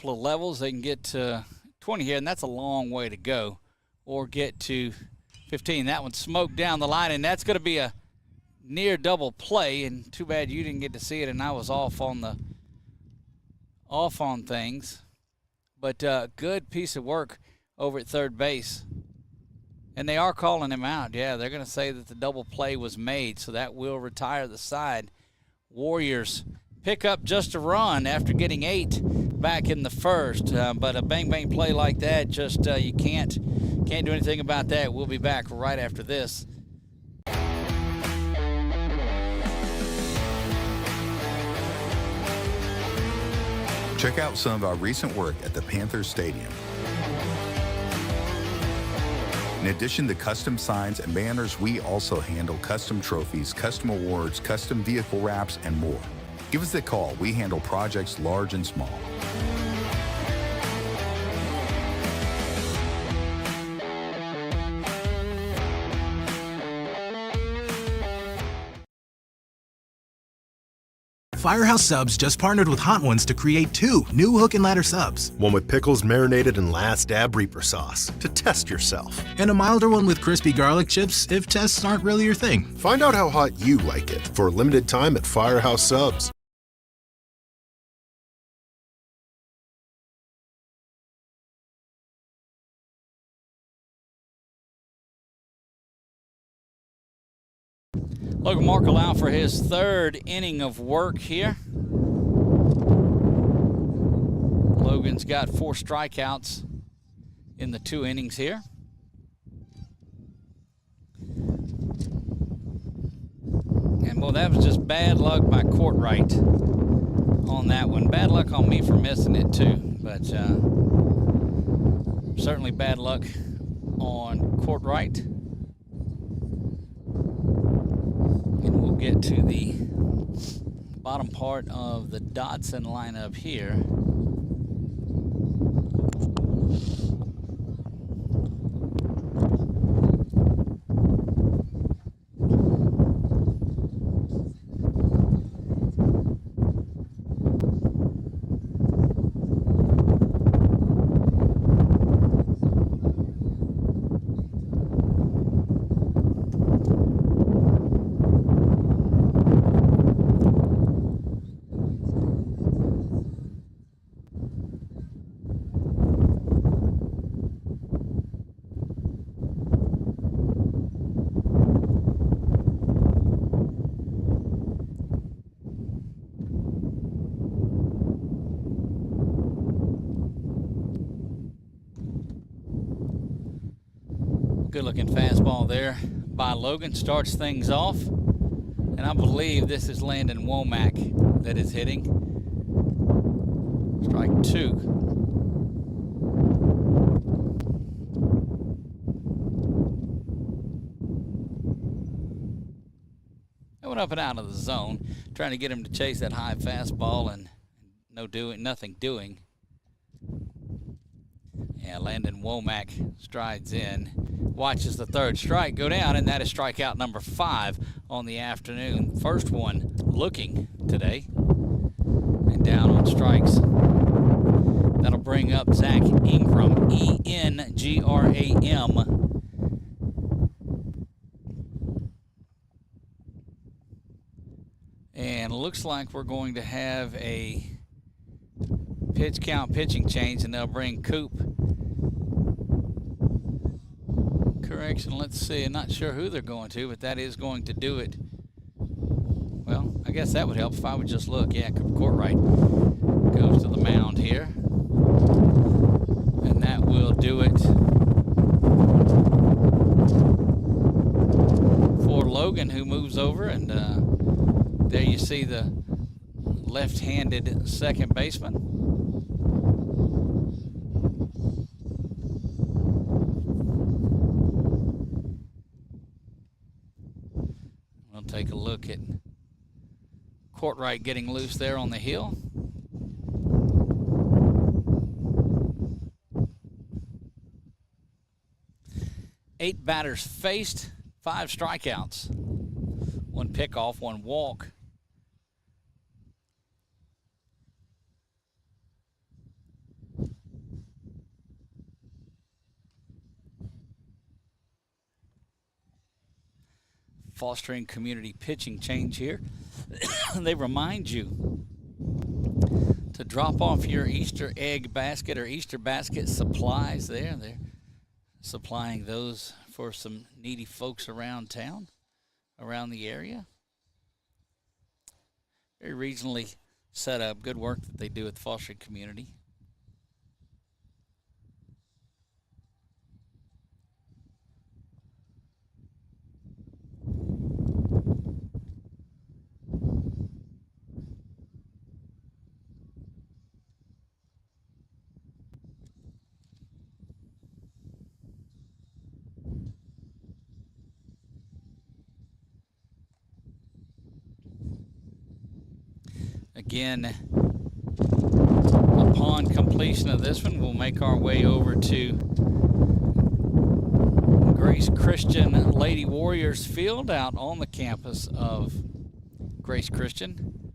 levels. They can get to 20 here, and that's a long way to go, or get to 15. That one smoked down the line, and that's going to be a near double play, and too bad you didn't get to see it, and I was off on things. But good piece of work over at third base. And they are calling him out. Yeah, they're going to say that the double play was made, so that will retire the side. Warriors pick up just a run after getting 8 back in the first. But a bang-bang play like that, just you can't do anything about that. We'll be back right after this. Check out some of our recent work at the Panthers Stadium. In addition to custom signs and banners, we also handle custom trophies, custom awards, custom vehicle wraps, and more. Give us a call. We handle projects large and small. Firehouse Subs just partnered with Hot Ones to create 2 new Hook and Ladder subs. One with pickles marinated in Last Dab Reaper sauce to test yourself. And a milder one with crispy garlic chips if tests aren't really your thing. Find out how hot you like it for a limited time at Firehouse Subs. Logan Markle out for his 3rd inning of work here. Logan's got 4 strikeouts in the 2 innings here. And And, boy, that was just bad luck by Courtright on that one. Bad luck on me for missing it, too. But certainly bad luck on Courtright. And we'll get to the bottom part of the Dodson lineup here. Good looking fastball there by Logan. Starts things off. And I believe this is Landon Womack that is hitting. Strike 2. That went up and out of the zone. Trying to get him to chase that high fastball and nothing doing. Yeah, Landon Womack strides in, watches the third strike go down, and that is strikeout number 5 on the afternoon. First one looking today. And down on strikes. That'll bring up Zach Ingram, E-N-G-R-A-M. And looks like we're going to have a pitch count pitching change, and they'll bring Coop. Correction, let's see. I'm not sure who they're going to, but that is going to do it. Well, I guess that would help if I would just look. Yeah, Courtright goes to the mound here. And that will do it for Logan, who moves over. And there you see the left-handed second baseman. We'll take a look at Courtright getting loose there on the hill. Eight batters faced, 5 strikeouts, 1 pickoff, 1 walk. Fostering community pitching change here. They remind you to drop off your Easter egg basket or Easter basket supplies there. They're supplying those for some needy folks around town, around the area. Very regionally set up. Good work that they do at the fostering community. Again, upon completion of this one, we'll make our way over to Grace Christian Lady Warriors Field out on the campus of Grace Christian.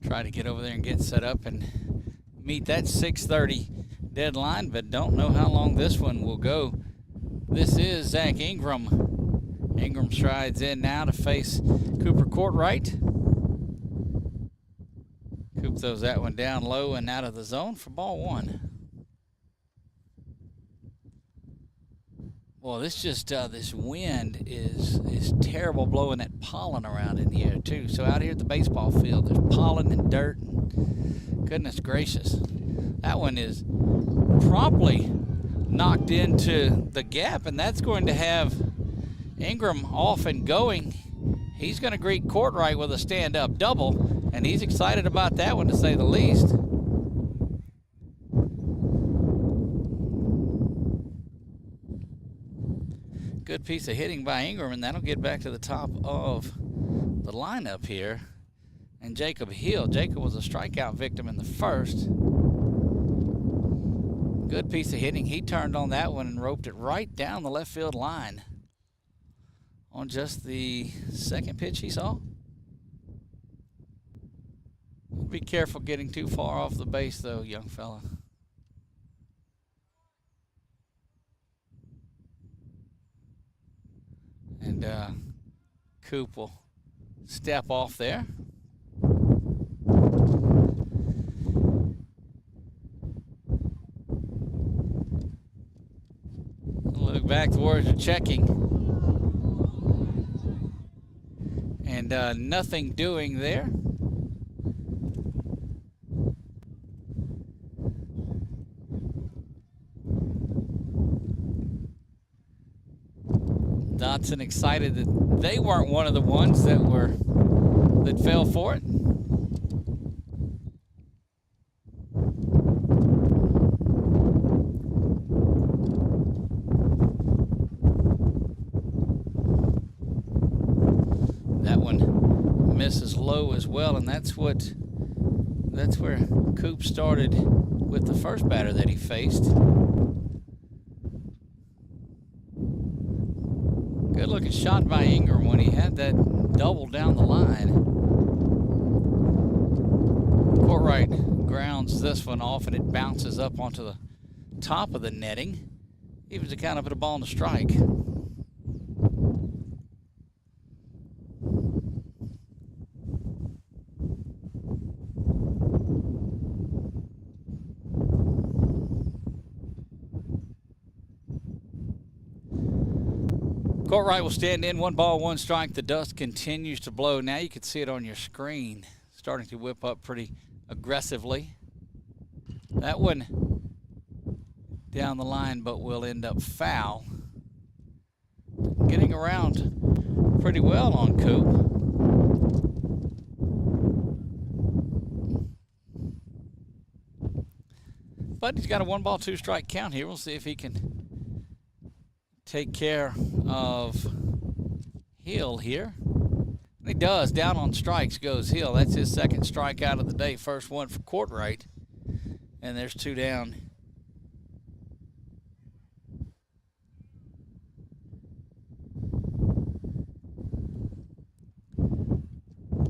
Try to get over there and get set up and meet that 6:30 deadline, but don't know how long this one will go. This is Zach Ingram. Ingram strides in now to face Cooper Courtright. Coop throws that one down low and out of the zone for ball 1. Well, this wind is terrible, blowing that pollen around in the air too. So out here at the baseball field, there's pollen and dirt. And goodness gracious, that one is promptly knocked into the gap, and that's going to have Ingram off and going. He's going to greet Courtright with a stand-up double, and he's excited about that one, to say the least. Good piece of hitting by Ingram, and that'll get back to the top of the lineup here. And Jacob Hill. Jacob was a strikeout victim in the first. Good piece of hitting. He turned on that one and roped it right down the left field line on just the second pitch he saw. Be careful getting too far off the base, though, young fella. And Coop will step off there. Look back towards the checking. And nothing doing there. Dodson excited that they weren't one of the ones that fell for it. That one misses low as well, and that's where Coop started with the first batter that he faced. Good looking shot by Ingram when he had that double down the line. Courtright grounds this one off, and it bounces up onto the top of the netting. Evens the count up at a ball and a strike. Courtright will stand in, 1 ball, 1 strike. The dust continues to blow. Now you can see it on your screen, starting to whip up pretty aggressively. That one down the line, but will end up foul. Getting around pretty well on Coop. But he's got a 1 ball, 2 strike count here. We'll see if he can take care of Hill here. And he does. Down on strikes goes Hill. That's his second strikeout of the day. First one for Courtright. And there's 2 down.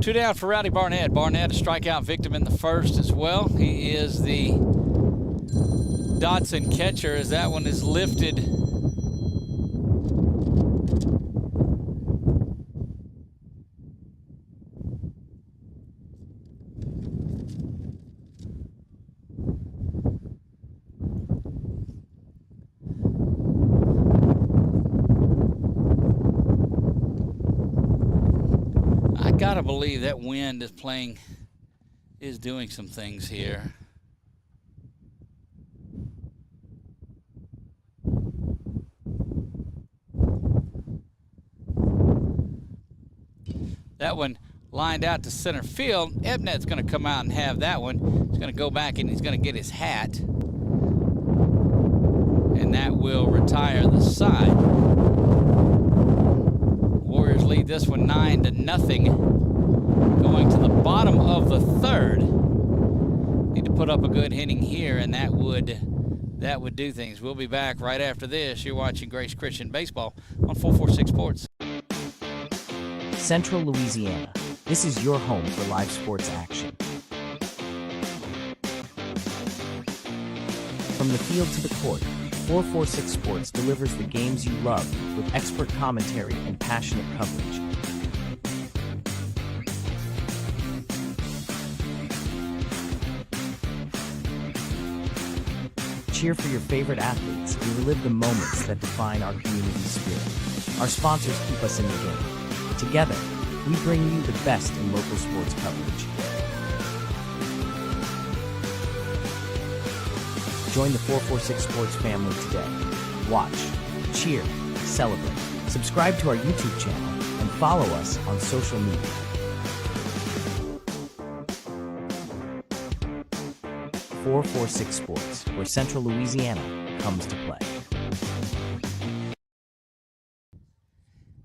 Two down for Rowdy Barnett. Barnett, a strikeout victim in the first as well. He is the Dodson catcher as that one is lifted. Gotta believe that wind is doing some things here. That one lined out to center field. Ebnett's going to come out and have that one. He's going to go back and he's going to get his hat. And that will retire the side. Warriors lead this one 9-0. Going to the bottom of the third. Need to put up a good inning here, and that would do things. We'll be back right after this. You're watching Grace Christian Baseball on 446 Sports. Central Louisiana. This is your home for live sports action. From the field to the court, 446 Sports delivers the games you love with expert commentary and passionate coverage. Cheer for your favorite athletes and relive the moments that define our community spirit. Our sponsors keep us in the game. Together, we bring you the best in local sports coverage. Join the 446 Sports family today. Watch, cheer, celebrate. Subscribe to our YouTube channel and follow us on social media. .446Sports, where Central Louisiana comes to play.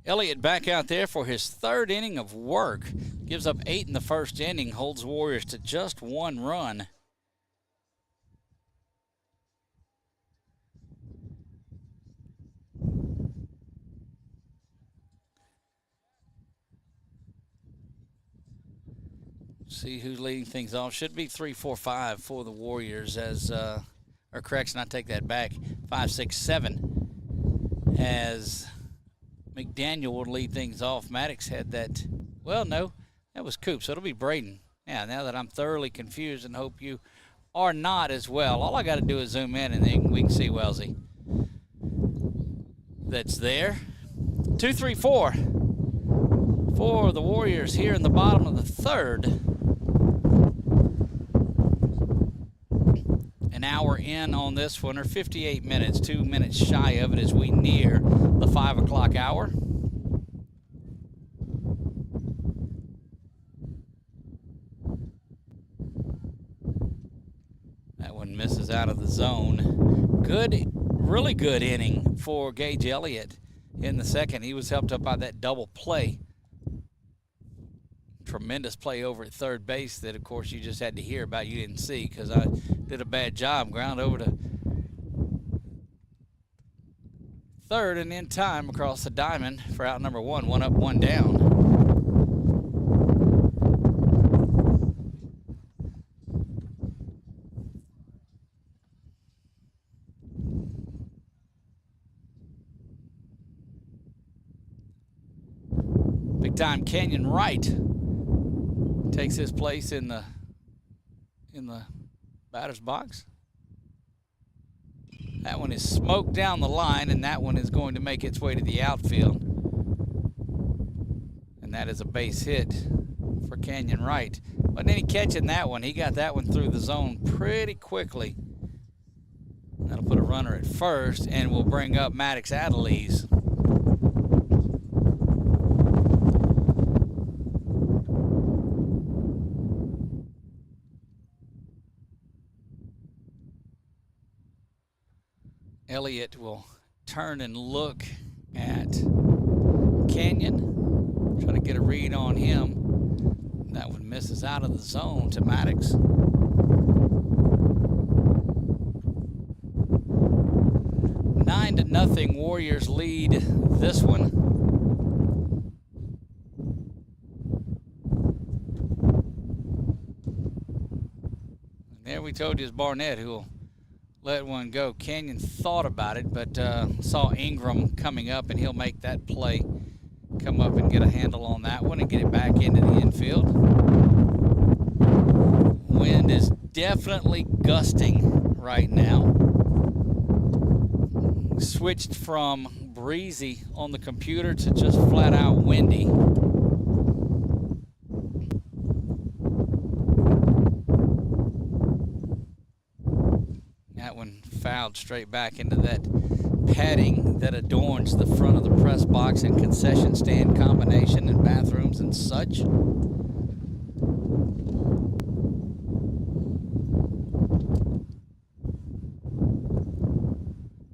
Elliott back out there for his third inning of work. Gives up 8 in the first inning, holds Warriors to just 1 run. See who's leading things off. Should be 3-4-5 for the Warriors as, or correction, I take that back. 5-6-7 as McDaniel will lead things off. Maddox had that. Well, no, that was Coop, so it'll be Braden. Now that I'm thoroughly confused and hope you are not as well, all I got to do is zoom in and then we can see Wellesley. That's there. 2-3-4 for the Warriors here in the bottom of the third. An hour in on this one, or 58 minutes, 2 minutes shy of it as we near the 5 o'clock hour. That one misses out of the zone. Good, really good inning for Gage Elliott in the second. He was helped up by that double play. Tremendous play over at third base that, of course, you just had to hear about. You didn't see because I did a bad job. Ground over to third and in time across the diamond for out number 1. 1 up, 1 down. Big time Canyon Wright takes his place in the batter's box. That one is smoked down the line, and that one is going to make its way to the outfield. And that is a base hit for Canyon Wright. Wasn't any catching that one. He got that one through the zone pretty quickly. That'll put a runner at first, and will bring up Maddox Adelise. Elliott will turn and look at Canyon, try to get a read on him. That one misses out of the zone to Maddox. 9-0 Warriors lead this one. And there we told you it's Barnett who will let one go. Canyon thought about it, but saw Ingram coming up, and he'll make that play. Come up and get a handle on that one and get it back into the infield. Wind is definitely gusting right now. Switched from breezy on the computer to just flat out windy. That one fouled straight back into that padding that adorns the front of the press box and concession stand combination and bathrooms and such.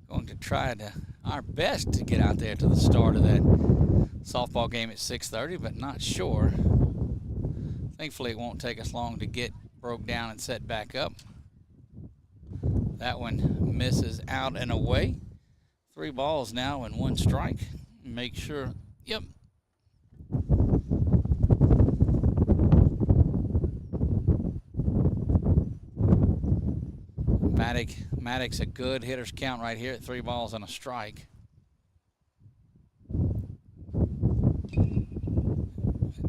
Going to try our best to get out there to the start of that softball game at 6:30, but not sure. Thankfully, it won't take us long to get broke down and set back up. That one misses out and away. 3 balls now and 1 strike. Make sure, yep. Maddox a good hitter's count right here at 3 balls and a strike.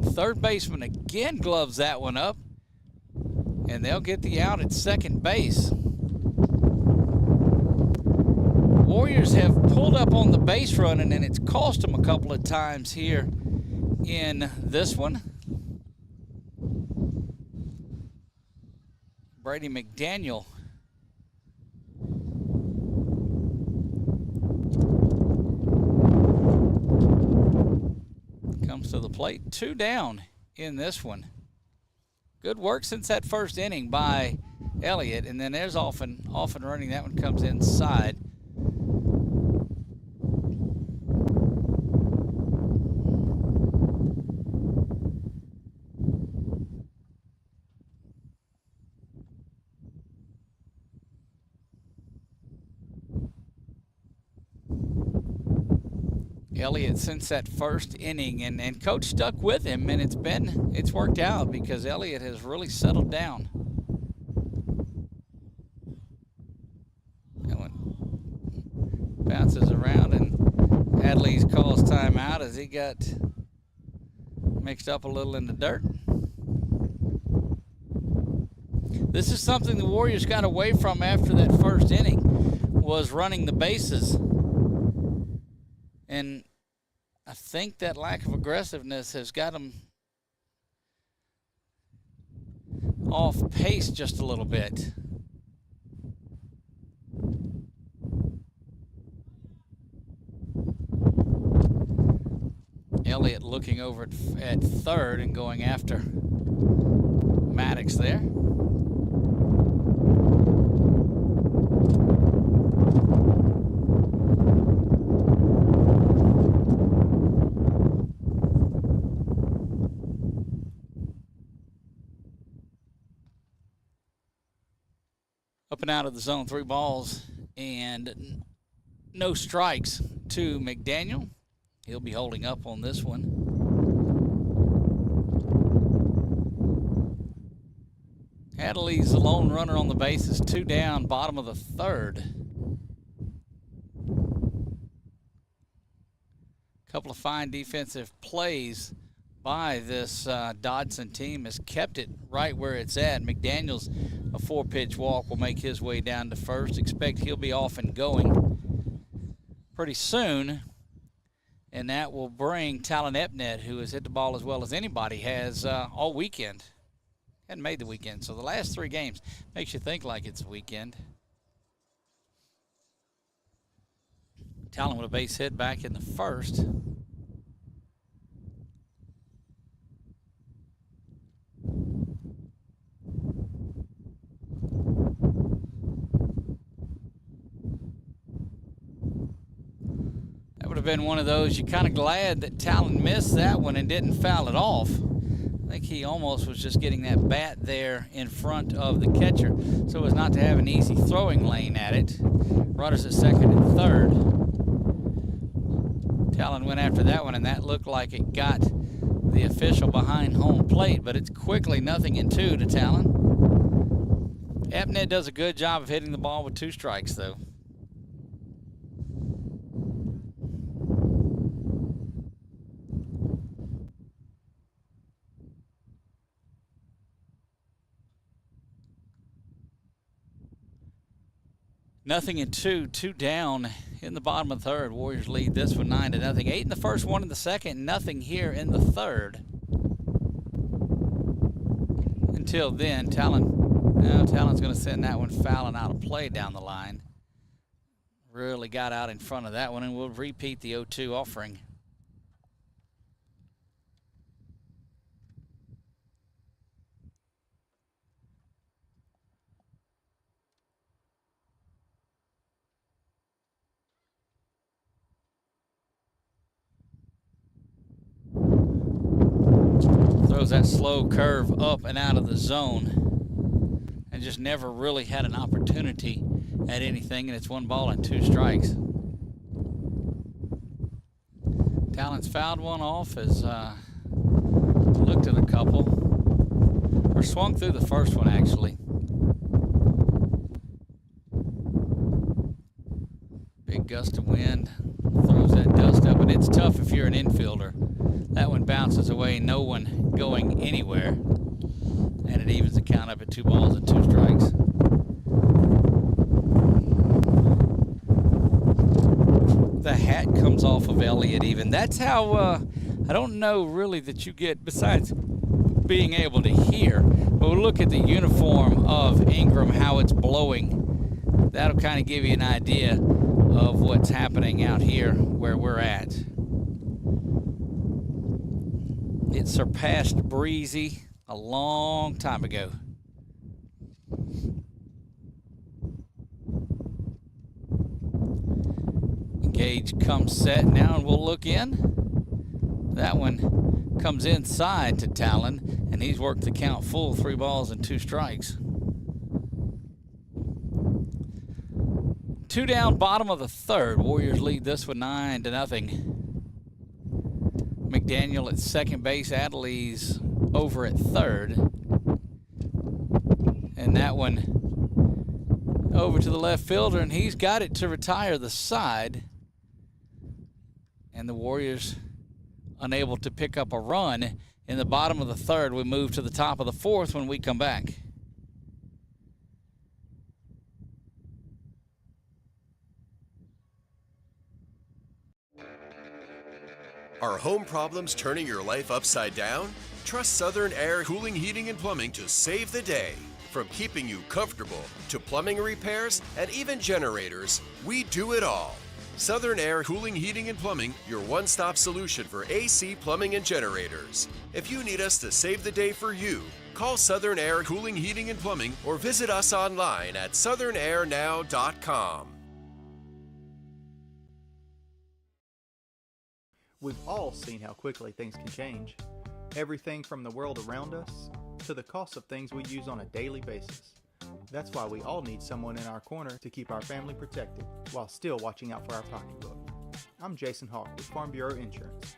Third baseman again gloves that one up, and they'll get the out at second base. Warriors have pulled up on the base running, and it's cost them a couple of times here in this one. Brady McDaniel comes to the plate. 2 down in this one. Good work since that first inning by Elliott, and then there's often running. That one comes inside. Elliott since that first inning, and coach stuck with him, and it's worked out because Elliott has really settled down. That one bounces around, and Adley's calls timeout as he got mixed up a little in the dirt. This is something the Warriors got away from after that first inning, was running the bases. And I think that lack of aggressiveness has got them off pace just a little bit. Elliott looking over at third and going after Maddox there. Up and out of the zone, 3 balls and no strikes to McDaniel. He'll be holding up on this one. Adley's the lone runner on the bases, 2 down, bottom of the third. Couple of fine defensive plays by this Dodson team has kept it right where it's at. McDaniel's a 4-pitch walk will make his way down to first. Expect he'll be off and going pretty soon, and that will bring Talon Epnet, who has hit the ball as well as anybody has all weekend. Hadn't made the weekend, so the last 3 games makes you think like it's a weekend. Talon with a base hit back in the first. That would have been one of those, you're kind of glad that Talon missed that one and didn't foul it off. I think he almost was just getting that bat there in front of the catcher so as not to have an easy throwing lane at it. Runners at second and third. Talon went after that one, and that looked like it got the official behind home plate, but it's quickly 0-2 to Talon. Epnet does a good job of hitting the ball with 2 strikes, though. Nothing in 2 down in the bottom of the third. Warriors lead this one 9-0. 8 in the first, 1 in the second, nothing here in the third. Until then, Talon's going to send that one fouling out of play down the line. Really got out in front of that one, and we'll repeat the 0-2 offering. Throws that slow curve up and out of the zone and just never really had an opportunity at anything, and it's 1 ball and 2 strikes. Talon's fouled one off, has looked at a couple, or swung through the first one actually. Big gust of wind throws that dust up, and it's tough if you're an infielder. That one bounces away, no one going anywhere, and it evens the count up at 2 balls and 2 strikes. The hat comes off of Elliott even. That's how, I don't know really that you get, besides being able to hear, but we'll look at the uniform of Ingram, how it's blowing. That'll kind of give you an idea of what's happening out here where we're at. It surpassed Breezy a long time ago. Gage comes set now, and we'll look in. That one comes inside to Talon, and he's worked the count full, 3 balls and 2 strikes. 2 down, bottom of the third. Warriors lead this one 9-0. McDaniel at second base. Adley's over at third. And that one over to the left fielder, and he's got it to retire the side. And the Warriors unable to pick up a run in the bottom of the third. We move to the top of the fourth when we come back. Are home problems turning your life upside down? Trust Southern Air Cooling, Heating, and Plumbing to save the day. From keeping you comfortable to plumbing repairs and even generators, we do it all. Southern Air Cooling, Heating, and Plumbing, your one-stop solution for AC, plumbing, and generators. If you need us to save the day for you, call Southern Air Cooling, Heating, and Plumbing or visit us online at southernairnow.com. We've all seen how quickly things can change. Everything from the world around us to the cost of things we use on a daily basis. That's why we all need someone in our corner to keep our family protected while still watching out for our pocketbook. I'm Jason Hawk with Farm Bureau Insurance.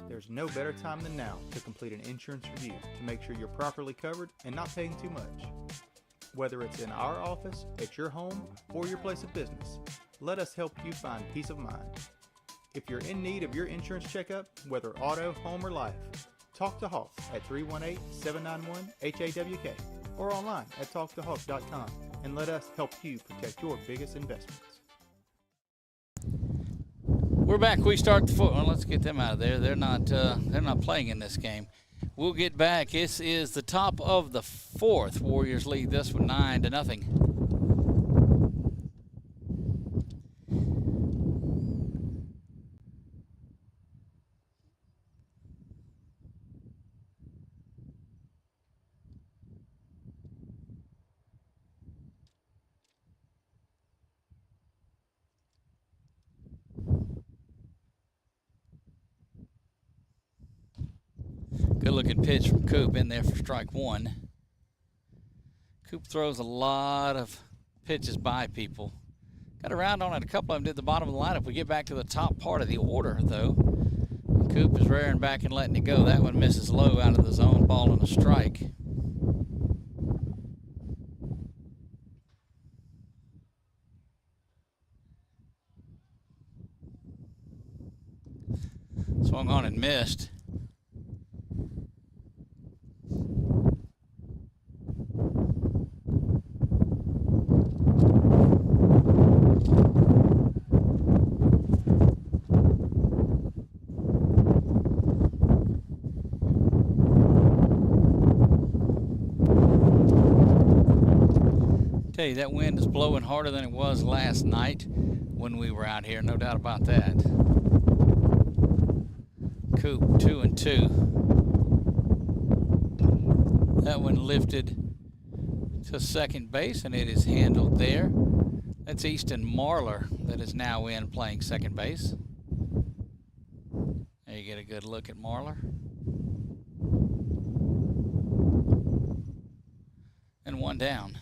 There's no better time than now to complete an insurance review to make sure you're properly covered and not paying too much. Whether it's in our office, at your home, or your place of business, let us help you find peace of mind. If you're in need of your insurance checkup, whether auto, home, or life, talk to Hawk at 318-791-HAWK or online at talktohawk.com and let us help you protect your biggest investments. We're back. We start the foot. Well, let's get them out of there. They're not playing in this game. We'll get back. This is the top of the fourth. Warriors lead this one 9-0. Good looking pitch from Coop in there for strike one. Coop throws a lot of pitches by people. Got around on it. A couple of them did the bottom of the lineup. We get back to the top part of the order, though. Coop is rearing back and letting it go. That one misses low out of the zone. Ball and a strike. Swung on and missed. Tell you, that wind is blowing harder than it was last night when we were out here, no doubt about that. Coop 2-2. That one lifted to second base, and it is handled there. That's Easton Marlar that is now in playing second base. There you get a good look at Marlar. And one down.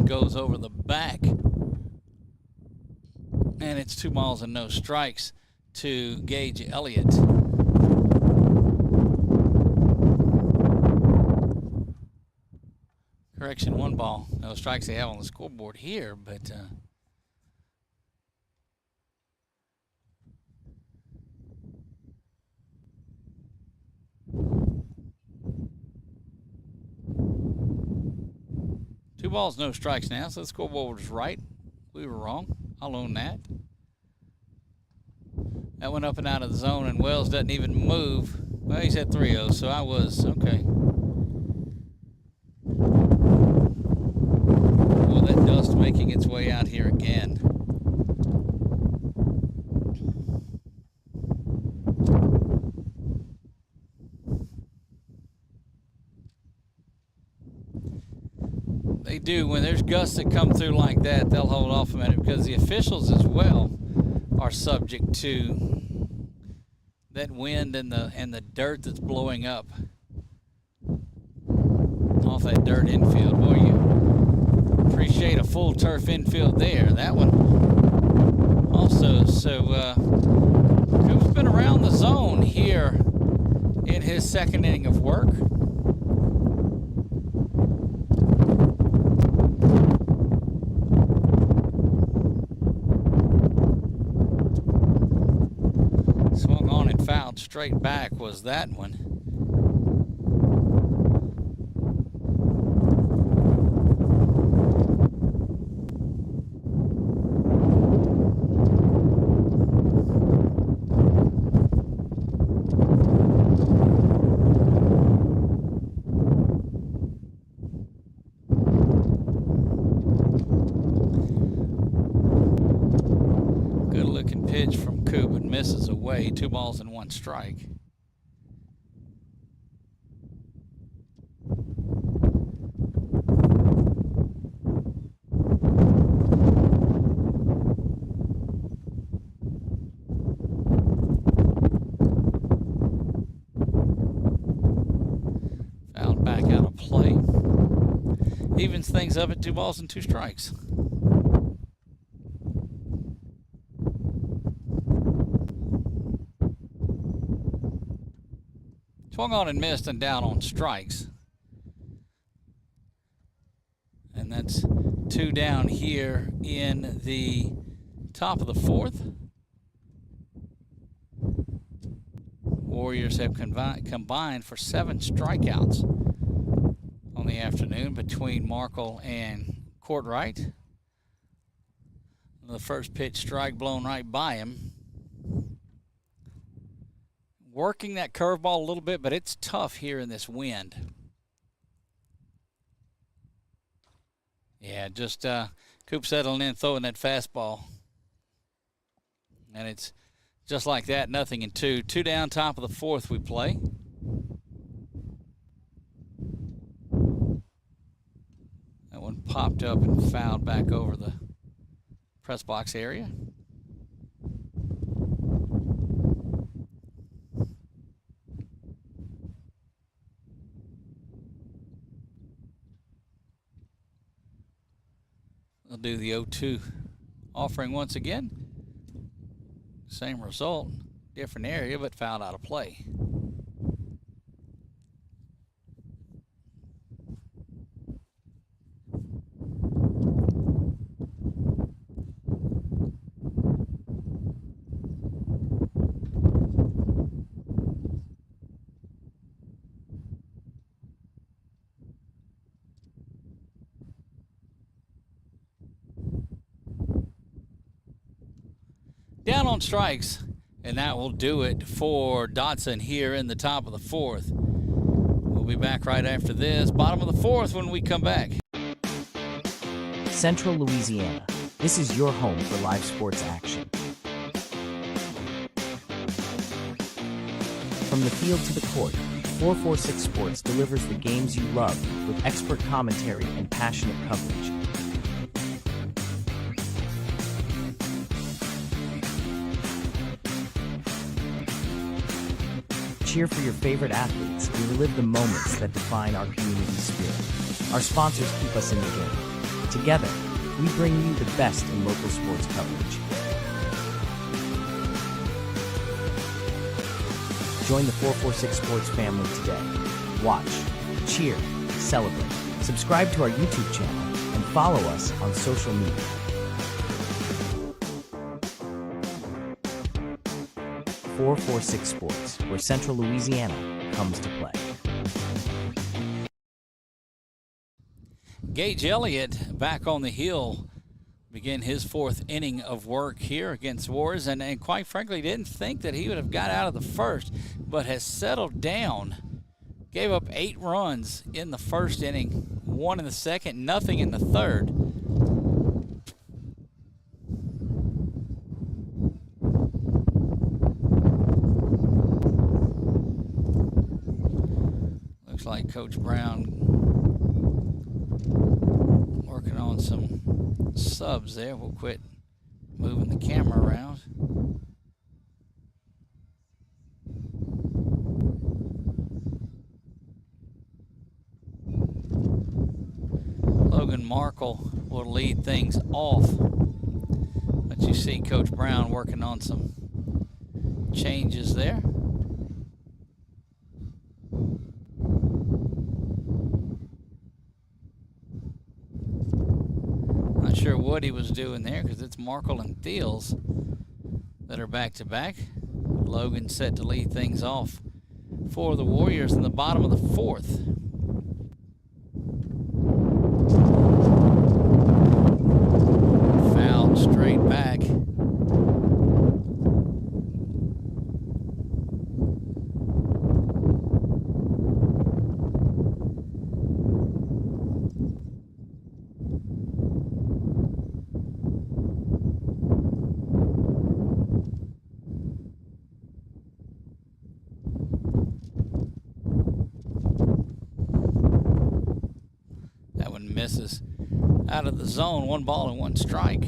Goes over the back, and it's 2 balls and no strikes to Gage Elliott. Correction, 1 ball, no strikes they have on the scoreboard here, but 2 balls, no strikes now, so the scoreboard was right. We were wrong. I'll own that. That went up and out of the zone, and Wells doesn't even move. Well, he's at 3-0, so I was okay. Well, that dust making its way out here again. They do. When there's gusts that come through like that, they'll hold off a minute because the officials as well are subject to that wind and the dirt that's blowing up off that dirt infield. Boy, you appreciate a full turf infield there. That one also. So Coop's been around the zone here in his second inning of work. Swung on and fouled straight back was that one. Good looking pitch from Coop, but misses away. 2 balls and 1 strike. Fouled back out of play. Evens things up at 2 balls and 2 strikes. Swung on and missed and down on strikes. And that's 2 down here in the top of the 4th. Warriors have combined for 7 strikeouts on the afternoon between Markle and Courtwright. The first pitch strike blown right by him. Working that curveball a little bit, but it's tough here in this wind. Yeah, just Coop settling in, throwing that fastball. And it's just like that, nothing in 2. 2 down, top of the 4th we play. That one popped up and fouled back over the press box area. They'll do the 0-2 offering once again. Same result, different area, but fouled out of play. Down on strikes, and that will do it for Dodson here in the top of the 4th. We'll be back right after this, bottom of the 4th, when we come back. Central Louisiana. This is your home for live sports action. From the field to the court, 446 Sports delivers the games you love with expert commentary and passionate coverage. Cheer for your favorite athletes and relive the moments that define our community spirit. Our sponsors keep us in the game. Together, we bring you the best in local sports coverage. Join the 446 Sports family today. Watch, cheer, celebrate. Subscribe to our YouTube channel and follow us on social media. 446 Sports, where Central Louisiana comes to play. Gage Elliott back on the hill, begin his 4th inning of work here against Warriors, and quite frankly didn't think that he would have got out of the first, but has settled down. Gave up 8 runs in the first inning, 1 in the second, nothing in the third. Looks like Coach Brown working on some subs there. We'll quit moving the camera around. Logan Markle will lead things off, but you see Coach Brown working on some changes there. Not sure what he was doing there because it's Markle and Thiels that are back-to-back. Logan set to lead things off for the Warriors in the bottom of the 4th. Fouled straight back. Misses out of the zone, 1 ball and 1 strike.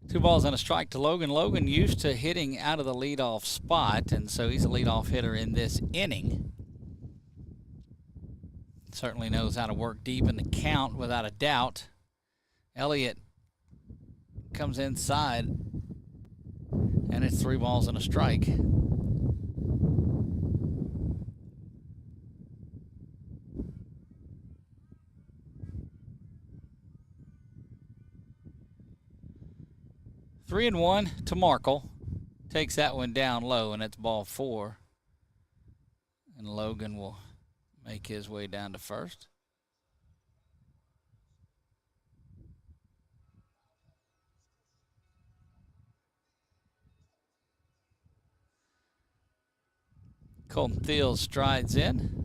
Two balls and a strike to Logan. Logan used to hitting out of the leadoff spot, and so he's a leadoff hitter in this inning. Certainly knows how to work deep in the count without a doubt. Elliott comes inside, and it's 3 balls and a strike. Three and 1 to Markle. Takes that one down low, and it's ball 4. And Logan will make his way down to first. Colton Thiels strides in.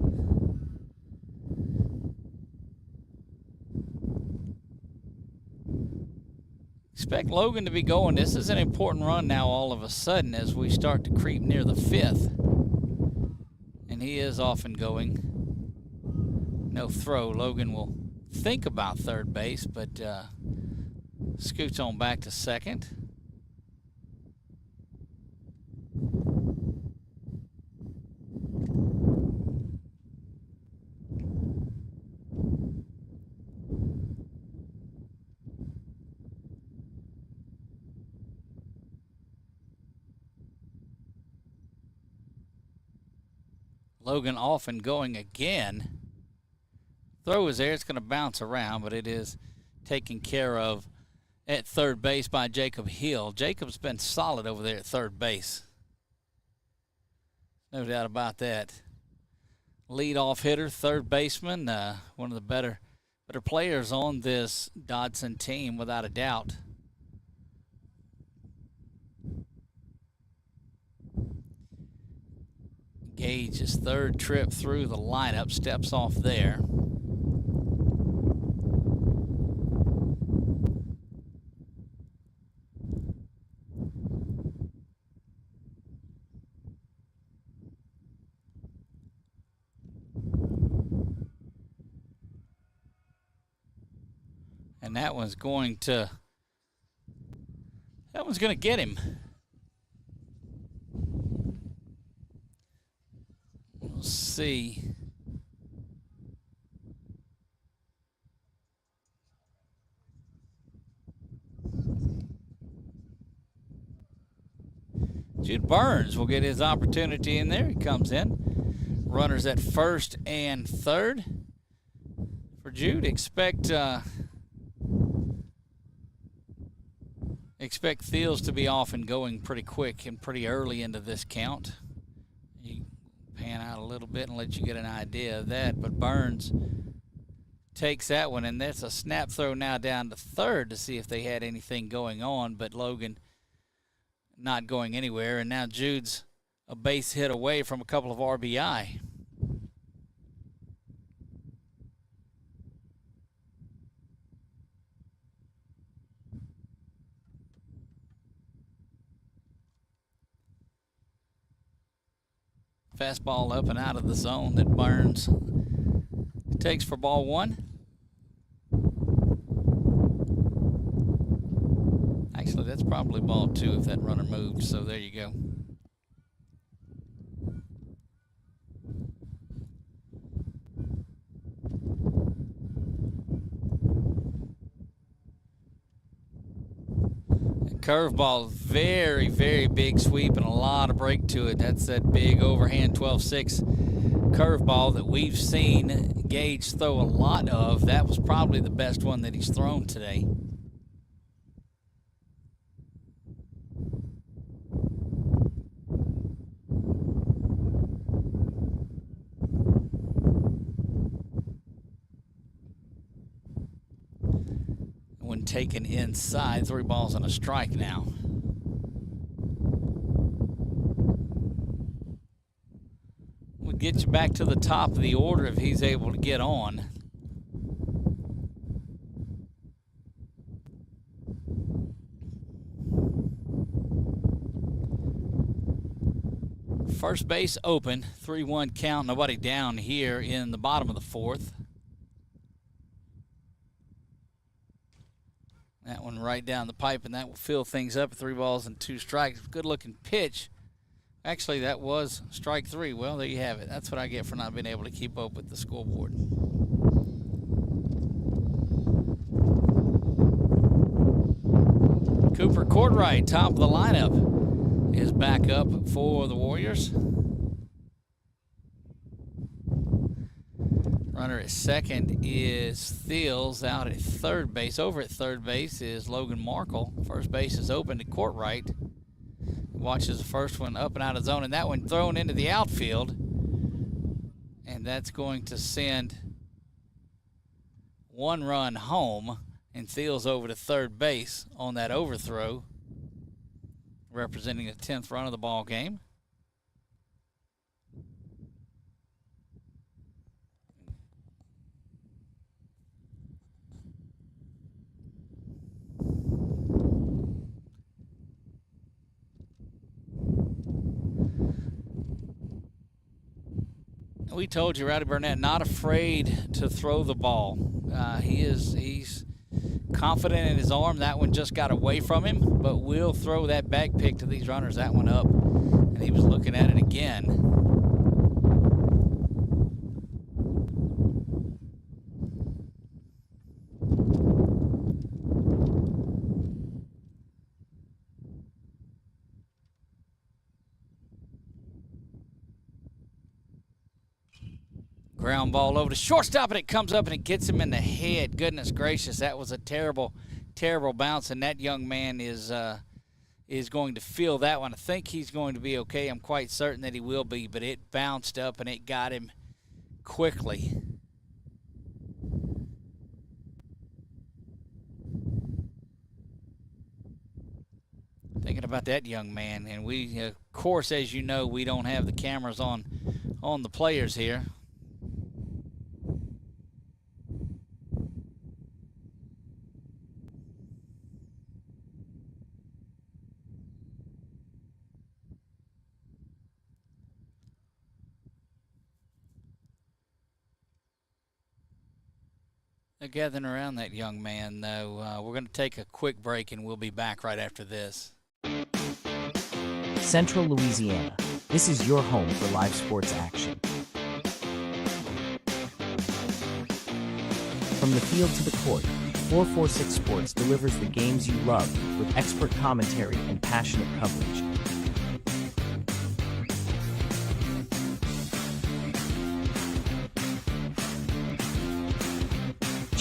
Expect Logan to be going. This is an important run now all of a sudden as we start to creep near the 5th. And he is off and going. No throw. Logan will think about third base, but scoots on back to second. Logan off and going again. Throw is there. It's going to bounce around, but it is taken care of at third base by Jacob Hill. Jacob's been solid over there at third base. No doubt about that. Leadoff hitter, third baseman, one of the better players on this Dodson team, without a doubt. Gage's third trip through the lineup, steps off there. And that one's going to get him. We'll see. Jude Burns will get his opportunity in there. He comes in. Runners at first and third. For Jude, expect Expect Thiels to be off and going pretty quick and pretty early into this count. You pan out a little bit and let you get an idea of that, but Burns takes that one, and that's a snap throw now down to third to see if they had anything going on, but Logan not going anywhere, and now Jude's a base hit away from a couple of RBI. Fastball up and out of the zone that Burns takes for ball one. Actually, that's probably ball two if that runner moved, so there you go. Curveball, very, very big sweep and a lot of break to it. That's that big overhand 12-6 curveball that we've seen Gage throw a lot of. That was probably the best one that he's thrown today. When taken inside, 3 balls and a strike now. Would get you back to the top of the order if he's able to get on. First base open, 3-1 count, nobody down here in the bottom of the fourth. That one right down the pipe, and that will fill things up at 3 balls and 2 strikes. Good looking pitch. Actually, that was strike 3. Well, there you have it. That's what I get for not being able to keep up with the scoreboard. Cooper Courtright, top of the lineup, is back up for the Warriors. Runner at second is Thiels. Out at third base. Over at third base is Logan Markle. First base is open to Courtright. Watches the first one up and out of zone, and that one thrown into the outfield. And that's going to send 1 run home, and Thiels over to third base on that overthrow, representing the 10th run of the ball game. We told you, Rowdy Burnett, not afraid to throw the ball. He's confident in his arm. That one just got away from him, but will throw that back pick to these runners. That one up, and he was looking at it again. Ground ball over to shortstop, and it comes up and it gets him in the head. Goodness gracious, that was a terrible, terrible bounce, and that young man is going to feel that one. I think he's going to be okay. I'm quite certain that he will be, but it bounced up and it got him quickly. Thinking about that young man, and we, of course, as you know, we don't have the cameras on the players here. They're gathering around that young man, though. We're going to take a quick break, and we'll be back right after this. Central Louisiana. This is your home for live sports action. From the field to the court, 446 Sports delivers the games you love with expert commentary and passionate coverage.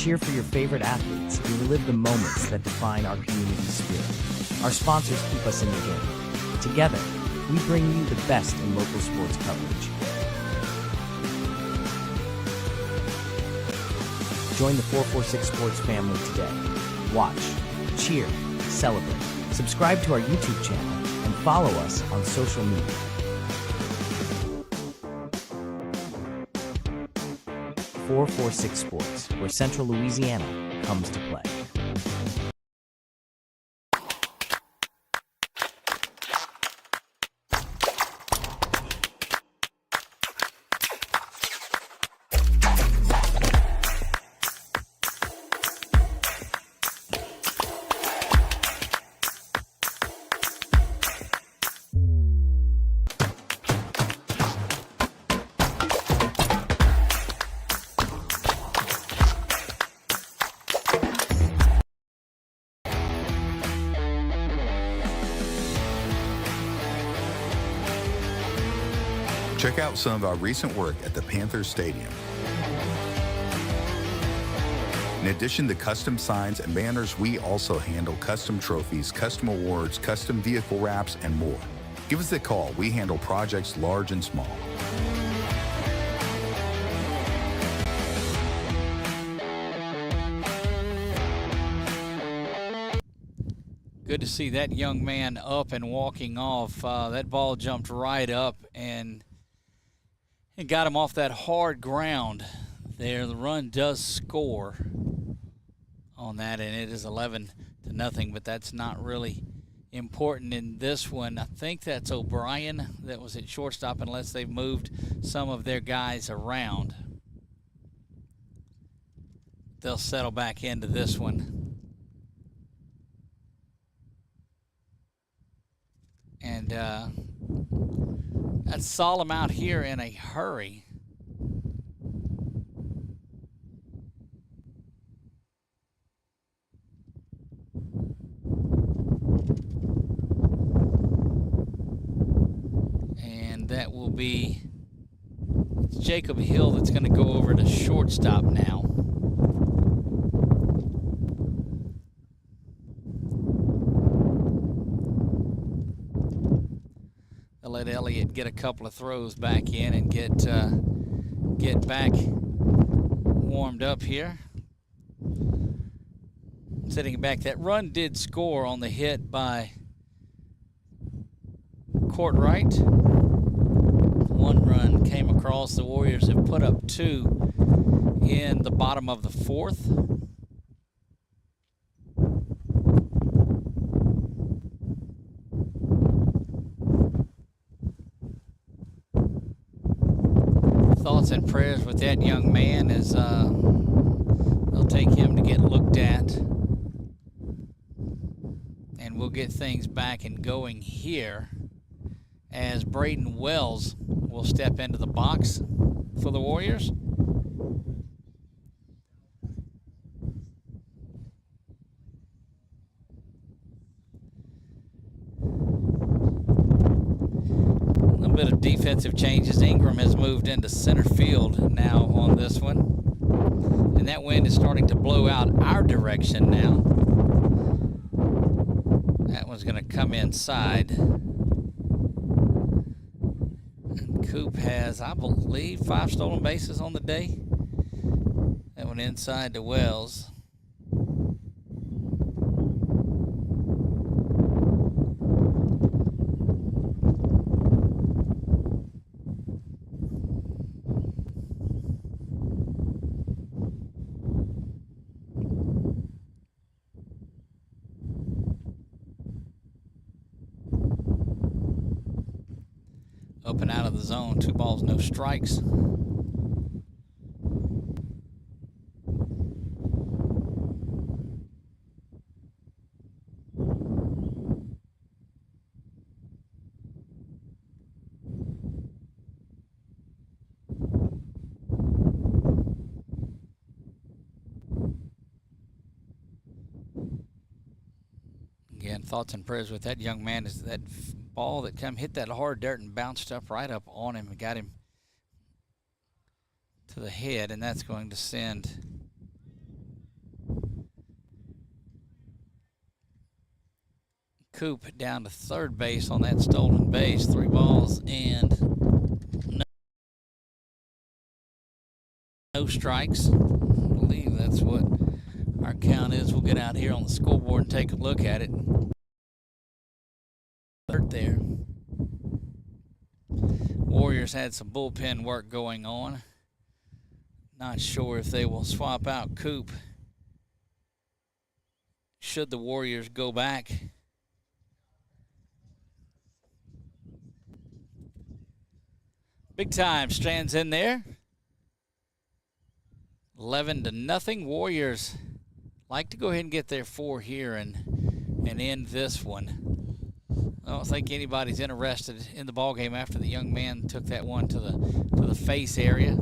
cheer for your favorite athletes, and relive the moments that define our community spirit. Our sponsors keep us in the game. Together, we bring you the best in local sports coverage. Join the 446 Sports family today. Watch, cheer, celebrate. Subscribe to our YouTube channel and follow us on social media. 446 Sports, where Central Louisiana comes to play. Check out some of our recent work at the Panthers Stadium. In addition to custom signs and banners, we also handle custom trophies, custom awards, custom vehicle wraps, and more. Give us a call. We handle projects large and small. Good to see that young man up and walking off. That ball jumped right up and got him off that hard ground there. The run does score on that, and it is 11-0, but that's not really important in this one. I think that's O'Brien that was at shortstop, unless they've moved some of their guys around. They'll settle back into this one. And that's Solemn out here in a hurry. And that will be Jacob Hill that's going to go over to shortstop now. Let Elliott get a couple of throws back in and get back warmed up here. Sitting back, that run did score on the hit by Courtright. One run came across. The Warriors have put up two in the bottom of the fourth. Thoughts and prayers with that young man as they'll take him to get looked at. And we'll get things back and going here as Braden Wells will step into the box for the Warriors. Bit of defensive changes. Ingram has moved into center field now on this one, and that wind is starting to blow out our direction now. That one's going to come inside, and Coop has, I believe, 5 stolen bases on the day. That one inside to Wells. Up and out of the zone, 2 balls, no strikes. Again, thoughts and prayers with that young man is that ball that hit that hard dirt and bounced up right up on him and got him to the head, and that's going to send Coop down to third base on that stolen base. 3 balls and no strikes. I believe that's what our count is. We'll get out here on the scoreboard and take a look at it. Third there. Warriors had some bullpen work going on. Not sure if they will swap out Coop should the Warriors go back. Big time stands in there. 11-0. Warriors like to go ahead and get their 4 here and end this one. I don't think anybody's interested in the ball game after the young man took that one to the face area.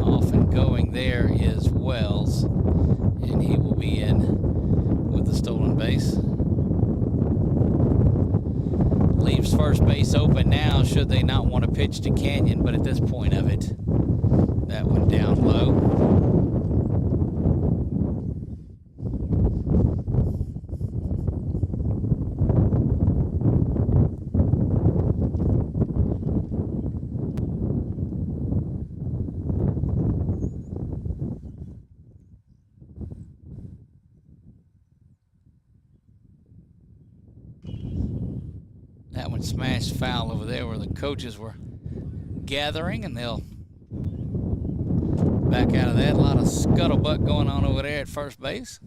Off and going there is Wells, and he will be in with the stolen base. Leaves first base open now should they not want to pitch to Canyon, but at this point of it, that one down low. That one smashed foul over there where the coaches were gathering, and they'll back out of that. A lot of scuttlebutt going on over there at first base.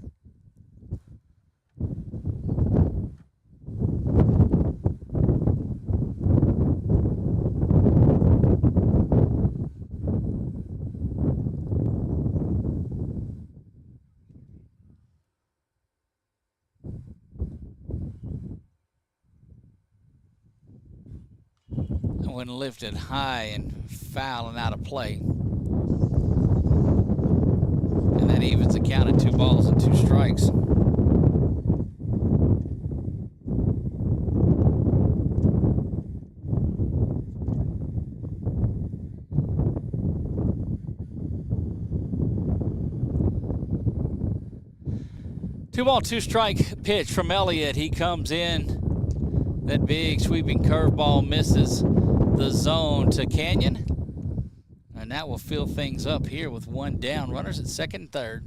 When lifted high and foul and out of play. And that evens the count at 2 balls and 2 strikes. Two ball, 2 strike pitch from Elliott. He comes in. That big sweeping curveball misses the zone to Canyon. And that will fill things up here with 1 down. Runners at second and third.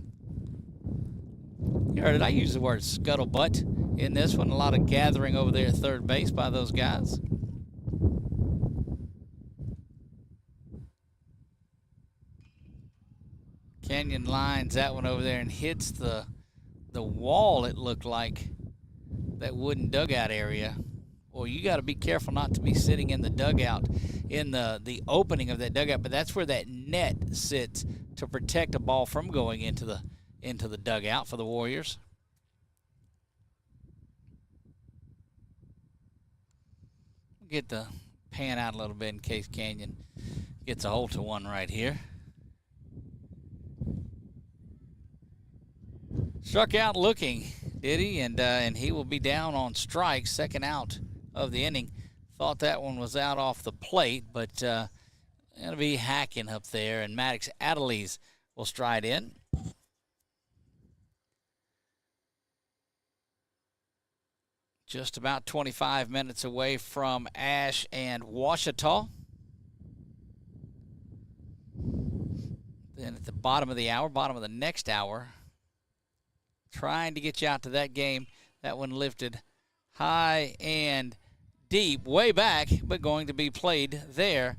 You heard it. I use the word scuttlebutt in this one. A lot of gathering over there at third base by those guys. Canyon lines that one over there and hits the wall, it looked like, that wooden dugout area. Well, you got to be careful not to be sitting in the dugout, in the opening of that dugout, but that's where that net sits to protect a ball from going into the dugout for the Warriors. Get the pan out a little bit in case Canyon gets a hold to one right here. Struck out looking, did he? And he will be down on strikes, second out of the inning. Thought that one was out off the plate, but it'll be hacking up there, and Maddox Adelise will stride in. Just about 25 minutes away from Ash and Ouachita. Then at the bottom of the hour, bottom of the next hour, trying to get you out to that game. That one lifted high and deep, way back, but going to be played there.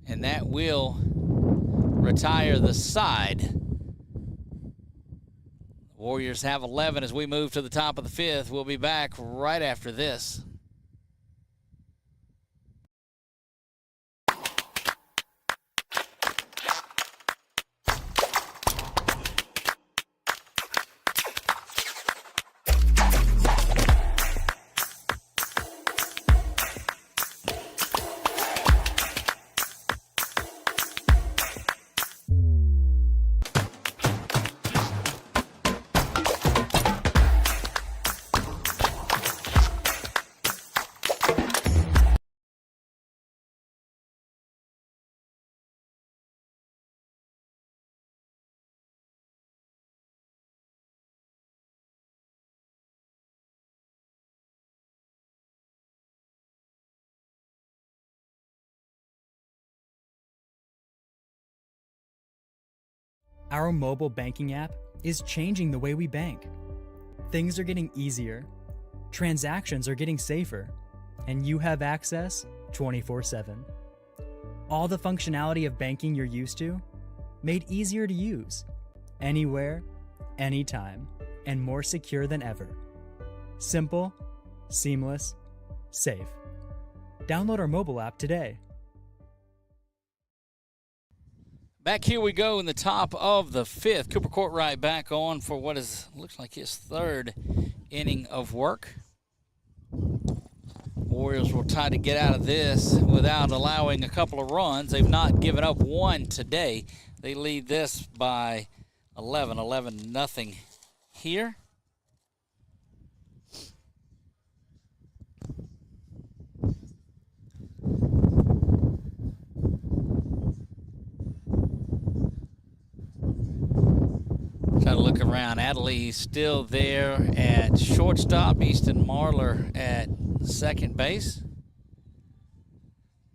And that will retire the side. Warriors have 11 as we move to the top of the 5th. We'll be back right after this. Our mobile banking app is changing the way we bank. Things are getting easier, transactions are getting safer, and you have access 24/7. All the functionality of banking you're used to, made easier to use, anywhere, anytime, and more secure than ever. Simple, seamless, safe. Download our mobile app today. Back here we go in the top of the fifth. Cooper Courtright back on for what looks like his third inning of work. Warriors will try to get out of this without allowing a couple of runs. They've not given up one today. They lead this by 11-0 here. Try to look around. Adley's still there at shortstop. Easton Marlar at second base.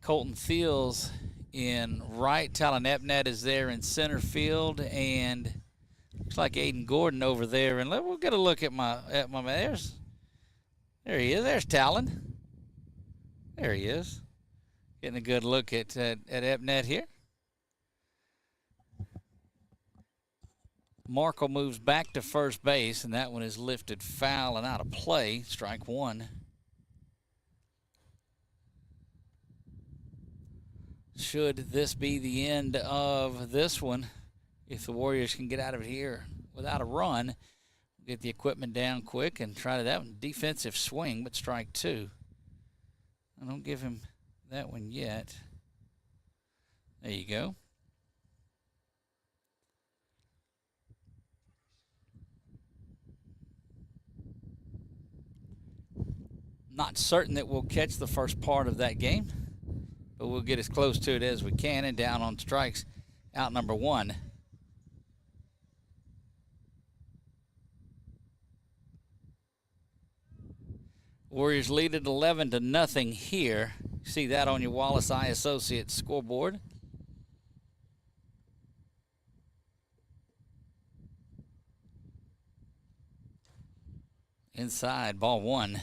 Colton Thiels in right. Talon Epnet is there in center field, and looks like Aiden Gordon over there. And we'll get a look at my man. There he is. There's Talon. There he is. Getting a good look at Epnet here. Markle moves back to first base, and that one is lifted foul and out of play. Strike one. Should this be the end of this one, if the Warriors can get out of it here without a run, get the equipment down quick and try that one. Defensive swing, but strike two. I don't give him that one yet. There you go. Not certain that we'll catch the first part of that game, but we'll get as close to it as we can. And down on strikes, out number one. Warriors lead at 11-0 here. You see that on your Wallace Eye Associates scoreboard. Inside, ball one.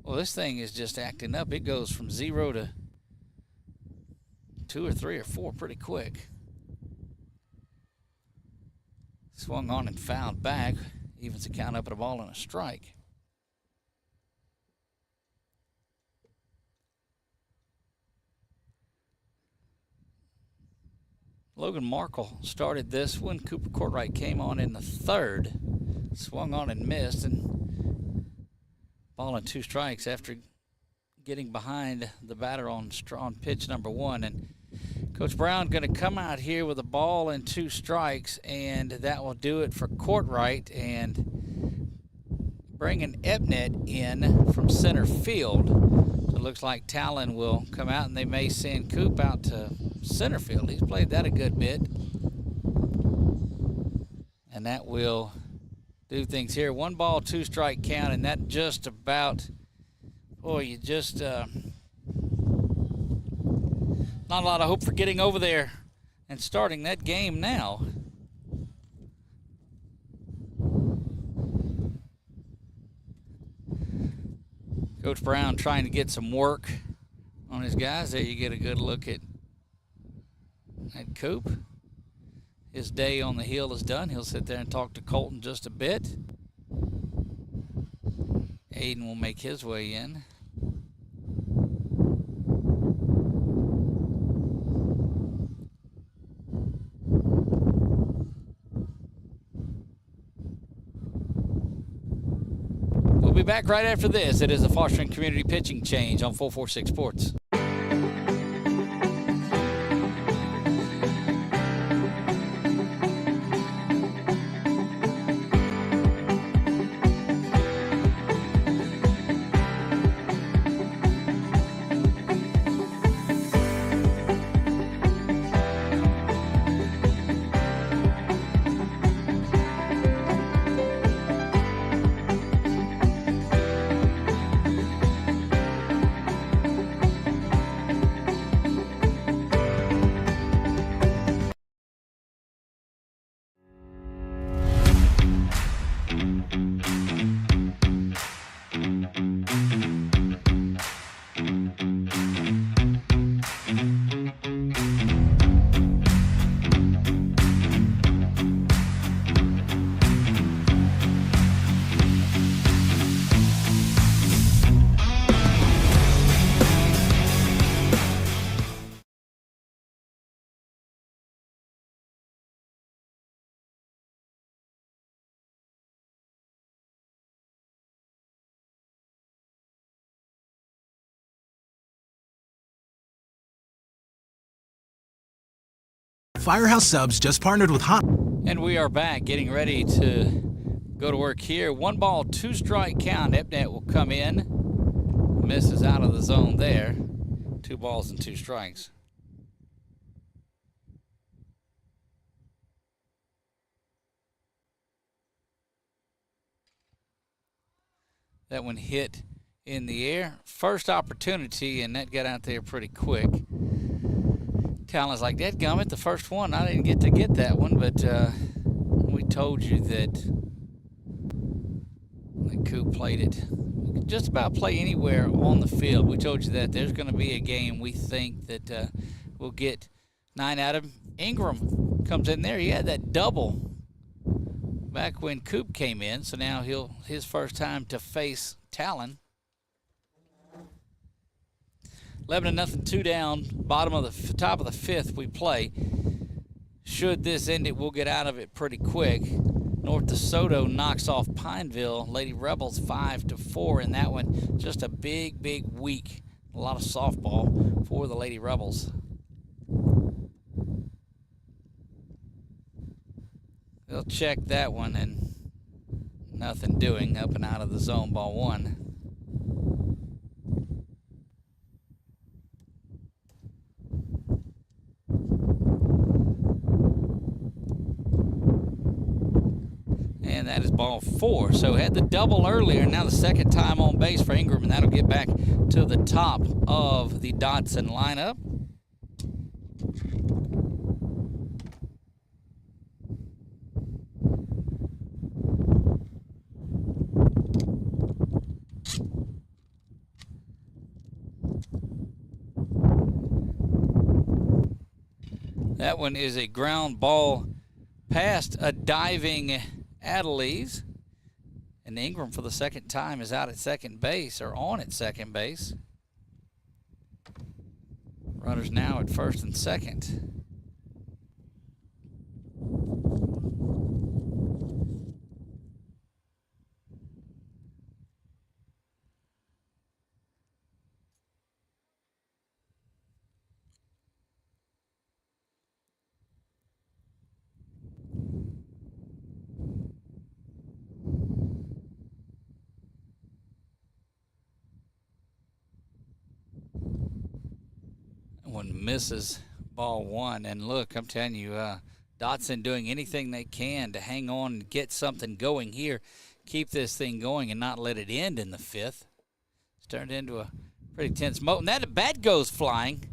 Well, this thing is just acting up. It goes from 0 to 2 or 3 or 4 pretty quick. Swung on and fouled back. Evens the count up at a ball and a strike. Logan Markle started this one. Cooper Courtright came on in the third. Swung on and missed, and ball and 2 strikes after getting behind the batter on pitch number one. And Coach Brown going to come out here with a ball and 2 strikes, and that will do it for Courtright, and bringing Epnet in from center field. So it looks like Talon will come out, and they may send Coop out to center field. He's played that a good bit. And that will do things here. 1 ball, 2 strike count, and that just about, boy, you just, not a lot of hope for getting over there and starting that game now. Coach Brown trying to get some work on his guys. There you get a good look at Coop. His day on the hill is done. He'll sit there and talk to Colton just a bit. Aiden will make his way in. We'll be back right after this. It is a Fostering Community Pitching Change on 446 Sports. Firehouse Subs just partnered with Hot. And we are back, getting ready to go to work here. 1 ball, 2 strike count. Epnet will come in. Misses out of the zone there. 2 balls and 2 strikes. That one hit in the air. First opportunity, and that got out there pretty quick. Talon's like, dadgummit, the first one. I didn't get to get that one, but we told you that Coop played it. We could just about play anywhere on the field. We told you that there's going to be a game we think that we'll get 9 out of. Ingram comes in there. He had that double back when Coop came in, so now his first time to face Talon. 11-0, 2 down, top of the 5th we play. Should this end it, we'll get out of it pretty quick. North DeSoto knocks off Pineville. Lady Rebels 5-4 in that one. Just a big week. A lot of softball for the Lady Rebels. They'll check that one, and nothing doing. Up and out of the zone, ball 1. And that is ball 4. So had the double earlier, now the second time on base for Ingram, and that'll get back to the top of the Dodson lineup. That one is a ground ball past a diving Adelise. And Ingram for the second time is out at second base, or on at second base. Runners now at first and second. One misses, ball 1. And look, I'm telling you, Dodson doing anything they can to hang on and get something going here, keep this thing going and not let it end in the 5th. It's turned into a pretty tense moment. And that bat goes flying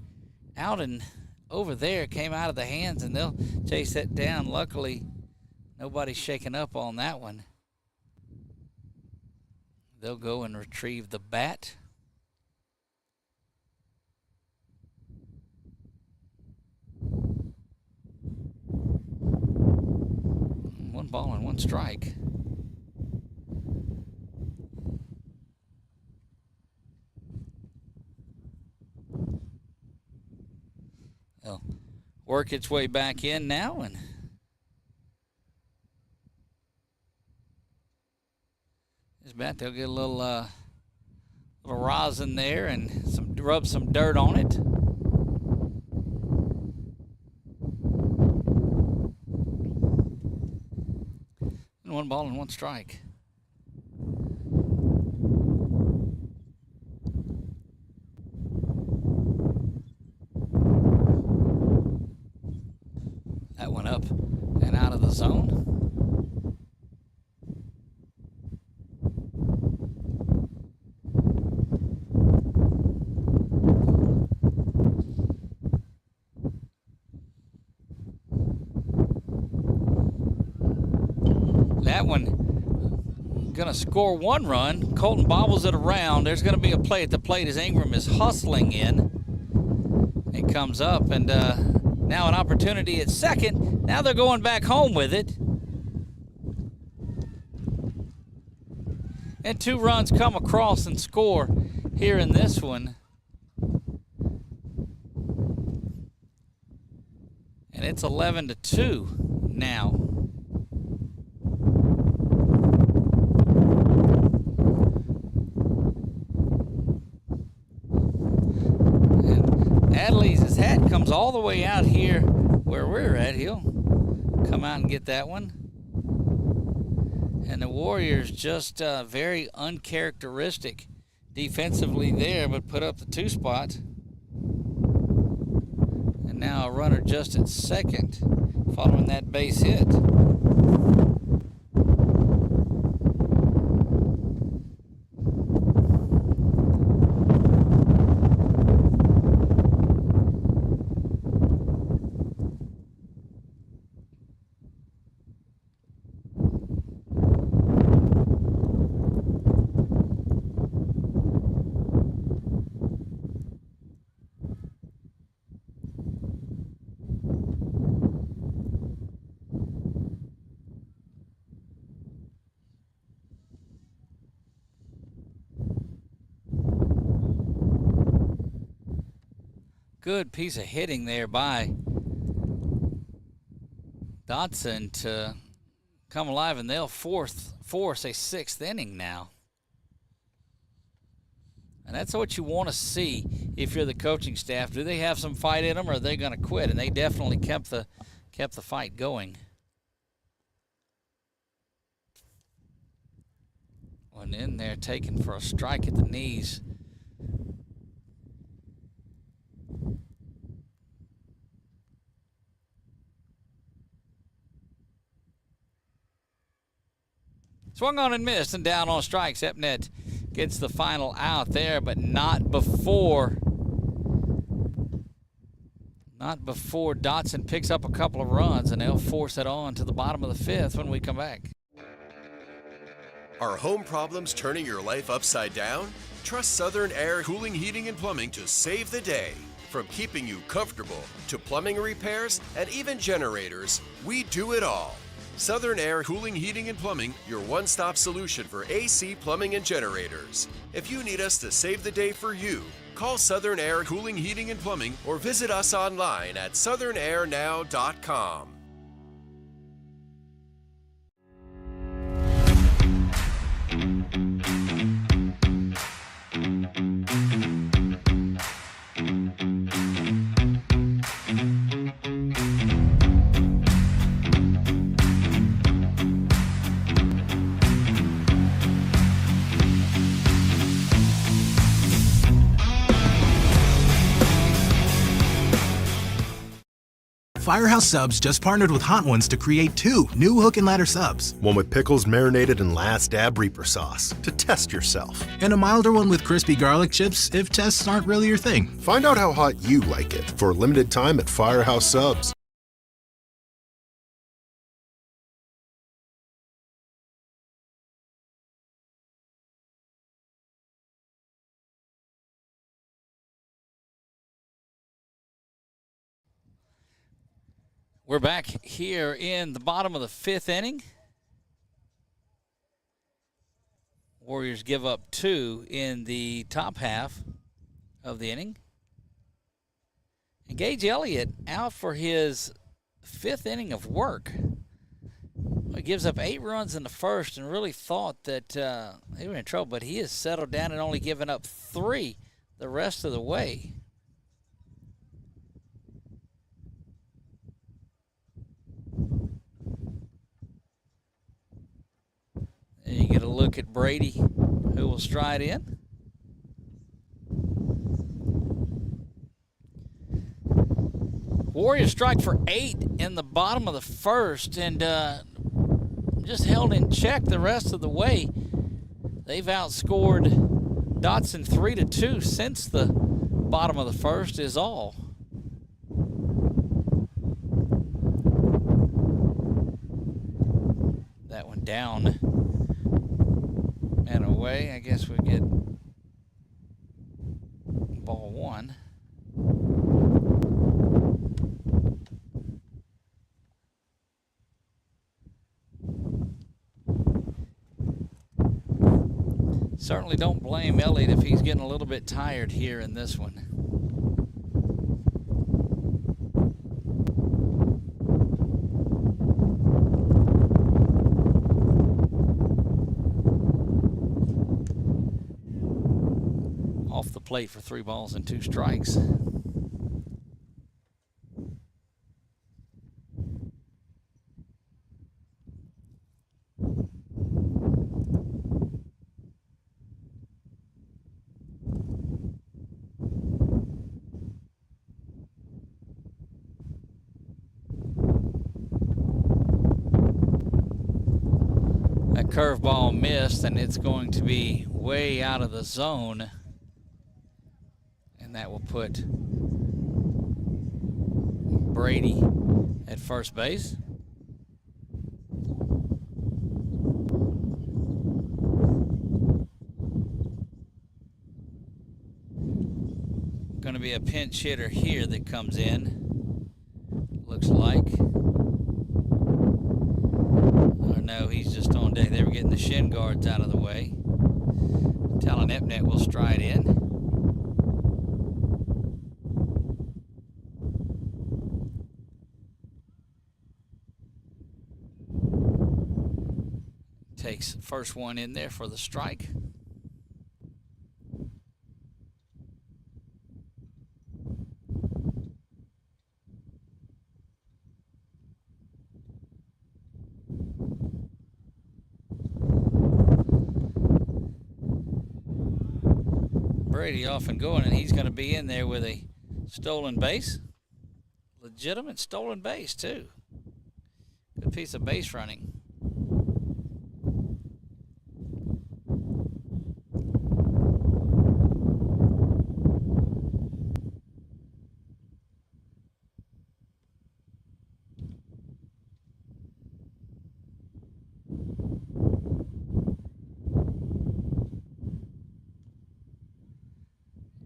out and over there. It came out of the hands, and they'll chase that down. Luckily, nobody's shaken up on that one. They'll go and retrieve the bat. 1 ball and 1 strike. They'll work its way back in now, and this bat, they'll get a little rosin there and rub some dirt on it. And 1 ball and 1 strike. That one up and out of the zone. That one going to score 1 run. Colton bobbles it around. There's going to be a play at the plate as Ingram is hustling in. It comes up, and now an opportunity at second. Now they're going back home with it. And 2 runs come across and score here in this one. And it's 11-2 now. Adelise's hat comes all the way out here where we're at. He'll come out and get that one. And the Warriors just very uncharacteristic defensively there, but put up the 2 spot. And now a runner just at second following that base hit. Good piece of hitting there by Dodson to come alive, and they'll force a 6th inning now. And that's what you want to see if you're the coaching staff. Do they have some fight in them, or are they going to quit? And they definitely kept the fight going. One in there taken for a strike at the knees. Swung on and missed, and down on strikes. Epnet gets the final out there, but not before Dodson picks up a couple of runs, and they'll force it on to the bottom of the 5th when we come back. Are home problems turning your life upside down? Trust Southern Air Cooling, Heating, and Plumbing to save the day. From keeping you comfortable to plumbing repairs and even generators, we do it all. Southern Air Cooling, Heating, and Plumbing, your one-stop solution for AC, plumbing, and generators. If you need us to save the day for you, call Southern Air Cooling, Heating, and Plumbing or visit us online at southernairnow.com. Firehouse Subs just partnered with Hot Ones to create 2 new hook and ladder subs. One with pickles marinated in Last Dab Reaper sauce to test yourself. And a milder one with crispy garlic chips if tests aren't really your thing. Find out how hot you like it for a limited time at Firehouse Subs. We're back here in the bottom of the 5th inning. Warriors give up 2 in the top half of the inning. And Gage Elliott out for his 5th inning of work. He gives up 8 runs in the first and really thought that they were in trouble, but he has settled down and only given up 3 the rest of the way. And you get a look at Brady, who will stride in. Warriors strike for 8 in the bottom of the 1st and just held in check the rest of the way. They've outscored Dodson 3-2 since the bottom of the 1st is all. That one down and away. I guess we get ball 1. Certainly don't blame Elliott if he's getting a little bit tired here in this one. Off the plate for 3 balls and 2 strikes. That curveball missed, and it's going to be way out of the zone. And that will put Brady at first base. Going to be a pinch hitter here that comes in, looks like. Or no, he's just on deck. They were getting the shin guards out of the way. Talon Epnet will stride in. Takes first one in there for the strike. Brady off and going, and he's going to be in there with a stolen base. Legitimate stolen base, too. Good piece of base running.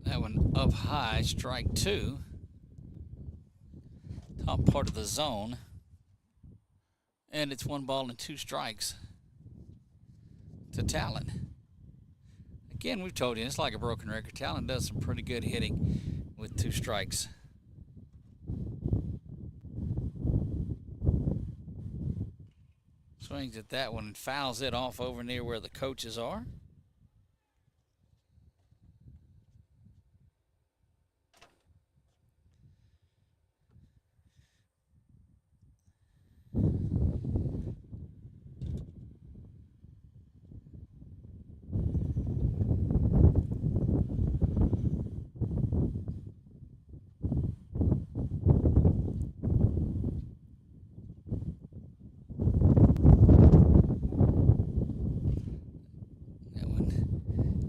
That one up high, strike two. Top part of the zone. And it's 1-2 strikes to Talon. Again, we've told you, it's like a broken record. Talon does some pretty good hitting with 2 strikes. Swings at that one and fouls it off over near where the coaches are.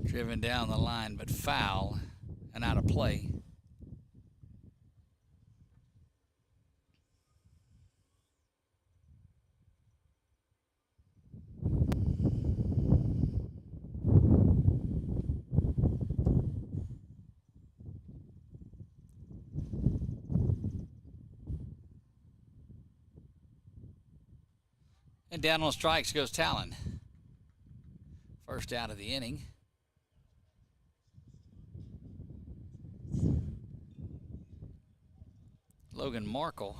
Driven down the line, but foul and out of play. And down on strikes goes Talon. First out of the inning. Logan Markle.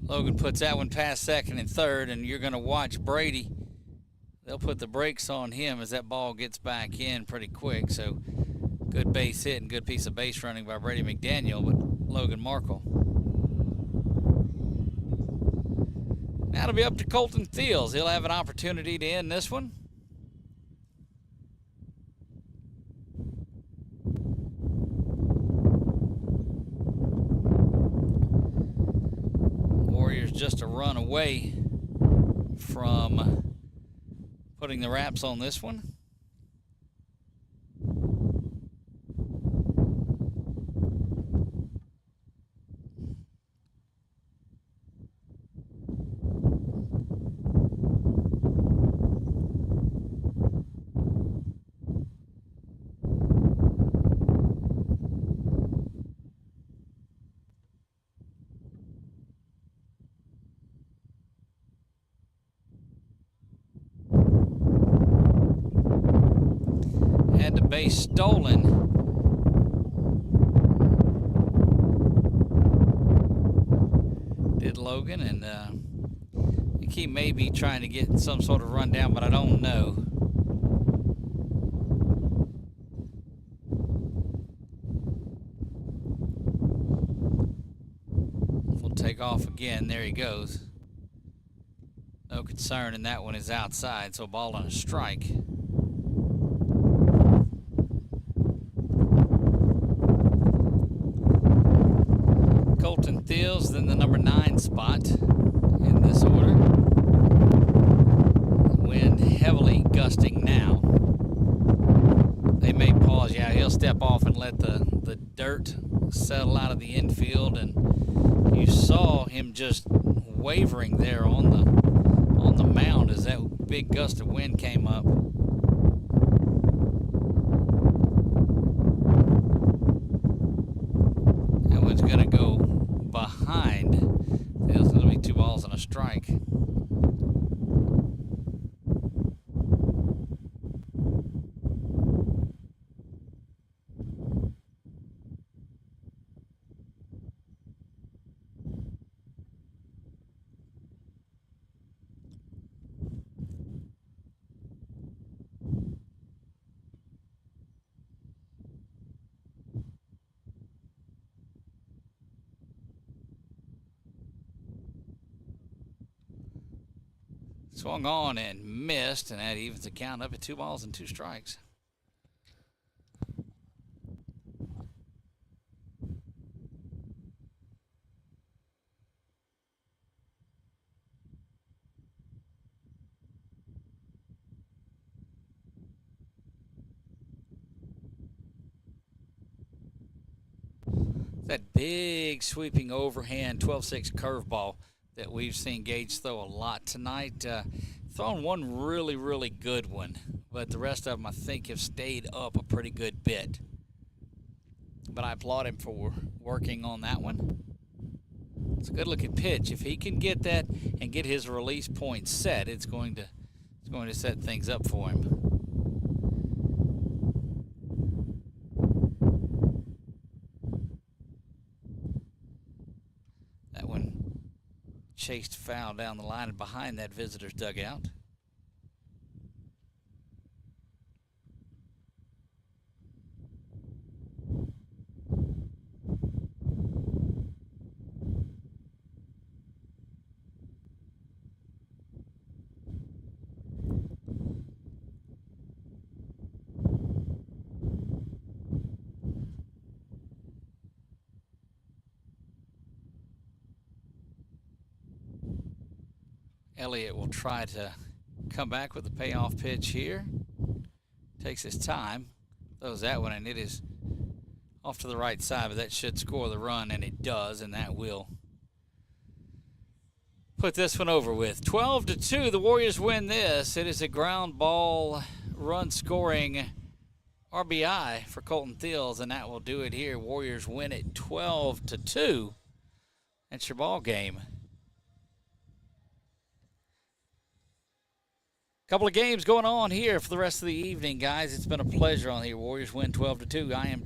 Logan puts that one past second and third, and you're going to watch Brady. They'll put the brakes on him as that ball gets back in pretty quick. So good base hit and good piece of base running by Brady McDaniel, but Logan Markle. Now it'll be up to Colton Thiels. He'll have an opportunity to end this one. Warriors just a run away from putting the wraps on this one. Had the base stolen. Did Logan, and I think he may be trying to get some sort of rundown, but I don't know. We'll take off again. There he goes. No concern, and that one is outside, so ball on a strike. Colton Thiels, then the number 9 spot in this order. Wind heavily gusting now. They may pause. Yeah, he'll step off and let the dirt settle out of the infield, and you saw him just wavering there on the mound as that big gust of wind came up. That one's going to go behind. There's going to be 2 balls and a strike. Swung on and missed, and that evens the count up at 2 balls and 2 strikes. That big sweeping overhand 12-6 curveball that we've seen Gage throw a lot tonight. Thrown one really, really good one, but the rest of them I think have stayed up a pretty good bit. But I applaud him for working on that one. It's a good looking pitch. If he can get that and get his release point set, it's going to set things up for him. That one chased foul down the line and behind that visitor's dugout. Elliott will try to come back with a payoff pitch here. Takes his time. Throws that one, and it is off to the right side, but that should score the run, and it does, and that will put this one over with. 12-2, the Warriors win this. It is a ground ball run scoring RBI for Colton Thiels, and that will do it here. Warriors win it 12-2. That's your ball game. Couple of games going on here for the rest of the evening, guys. It's been a pleasure on here. Warriors win 12-2. I am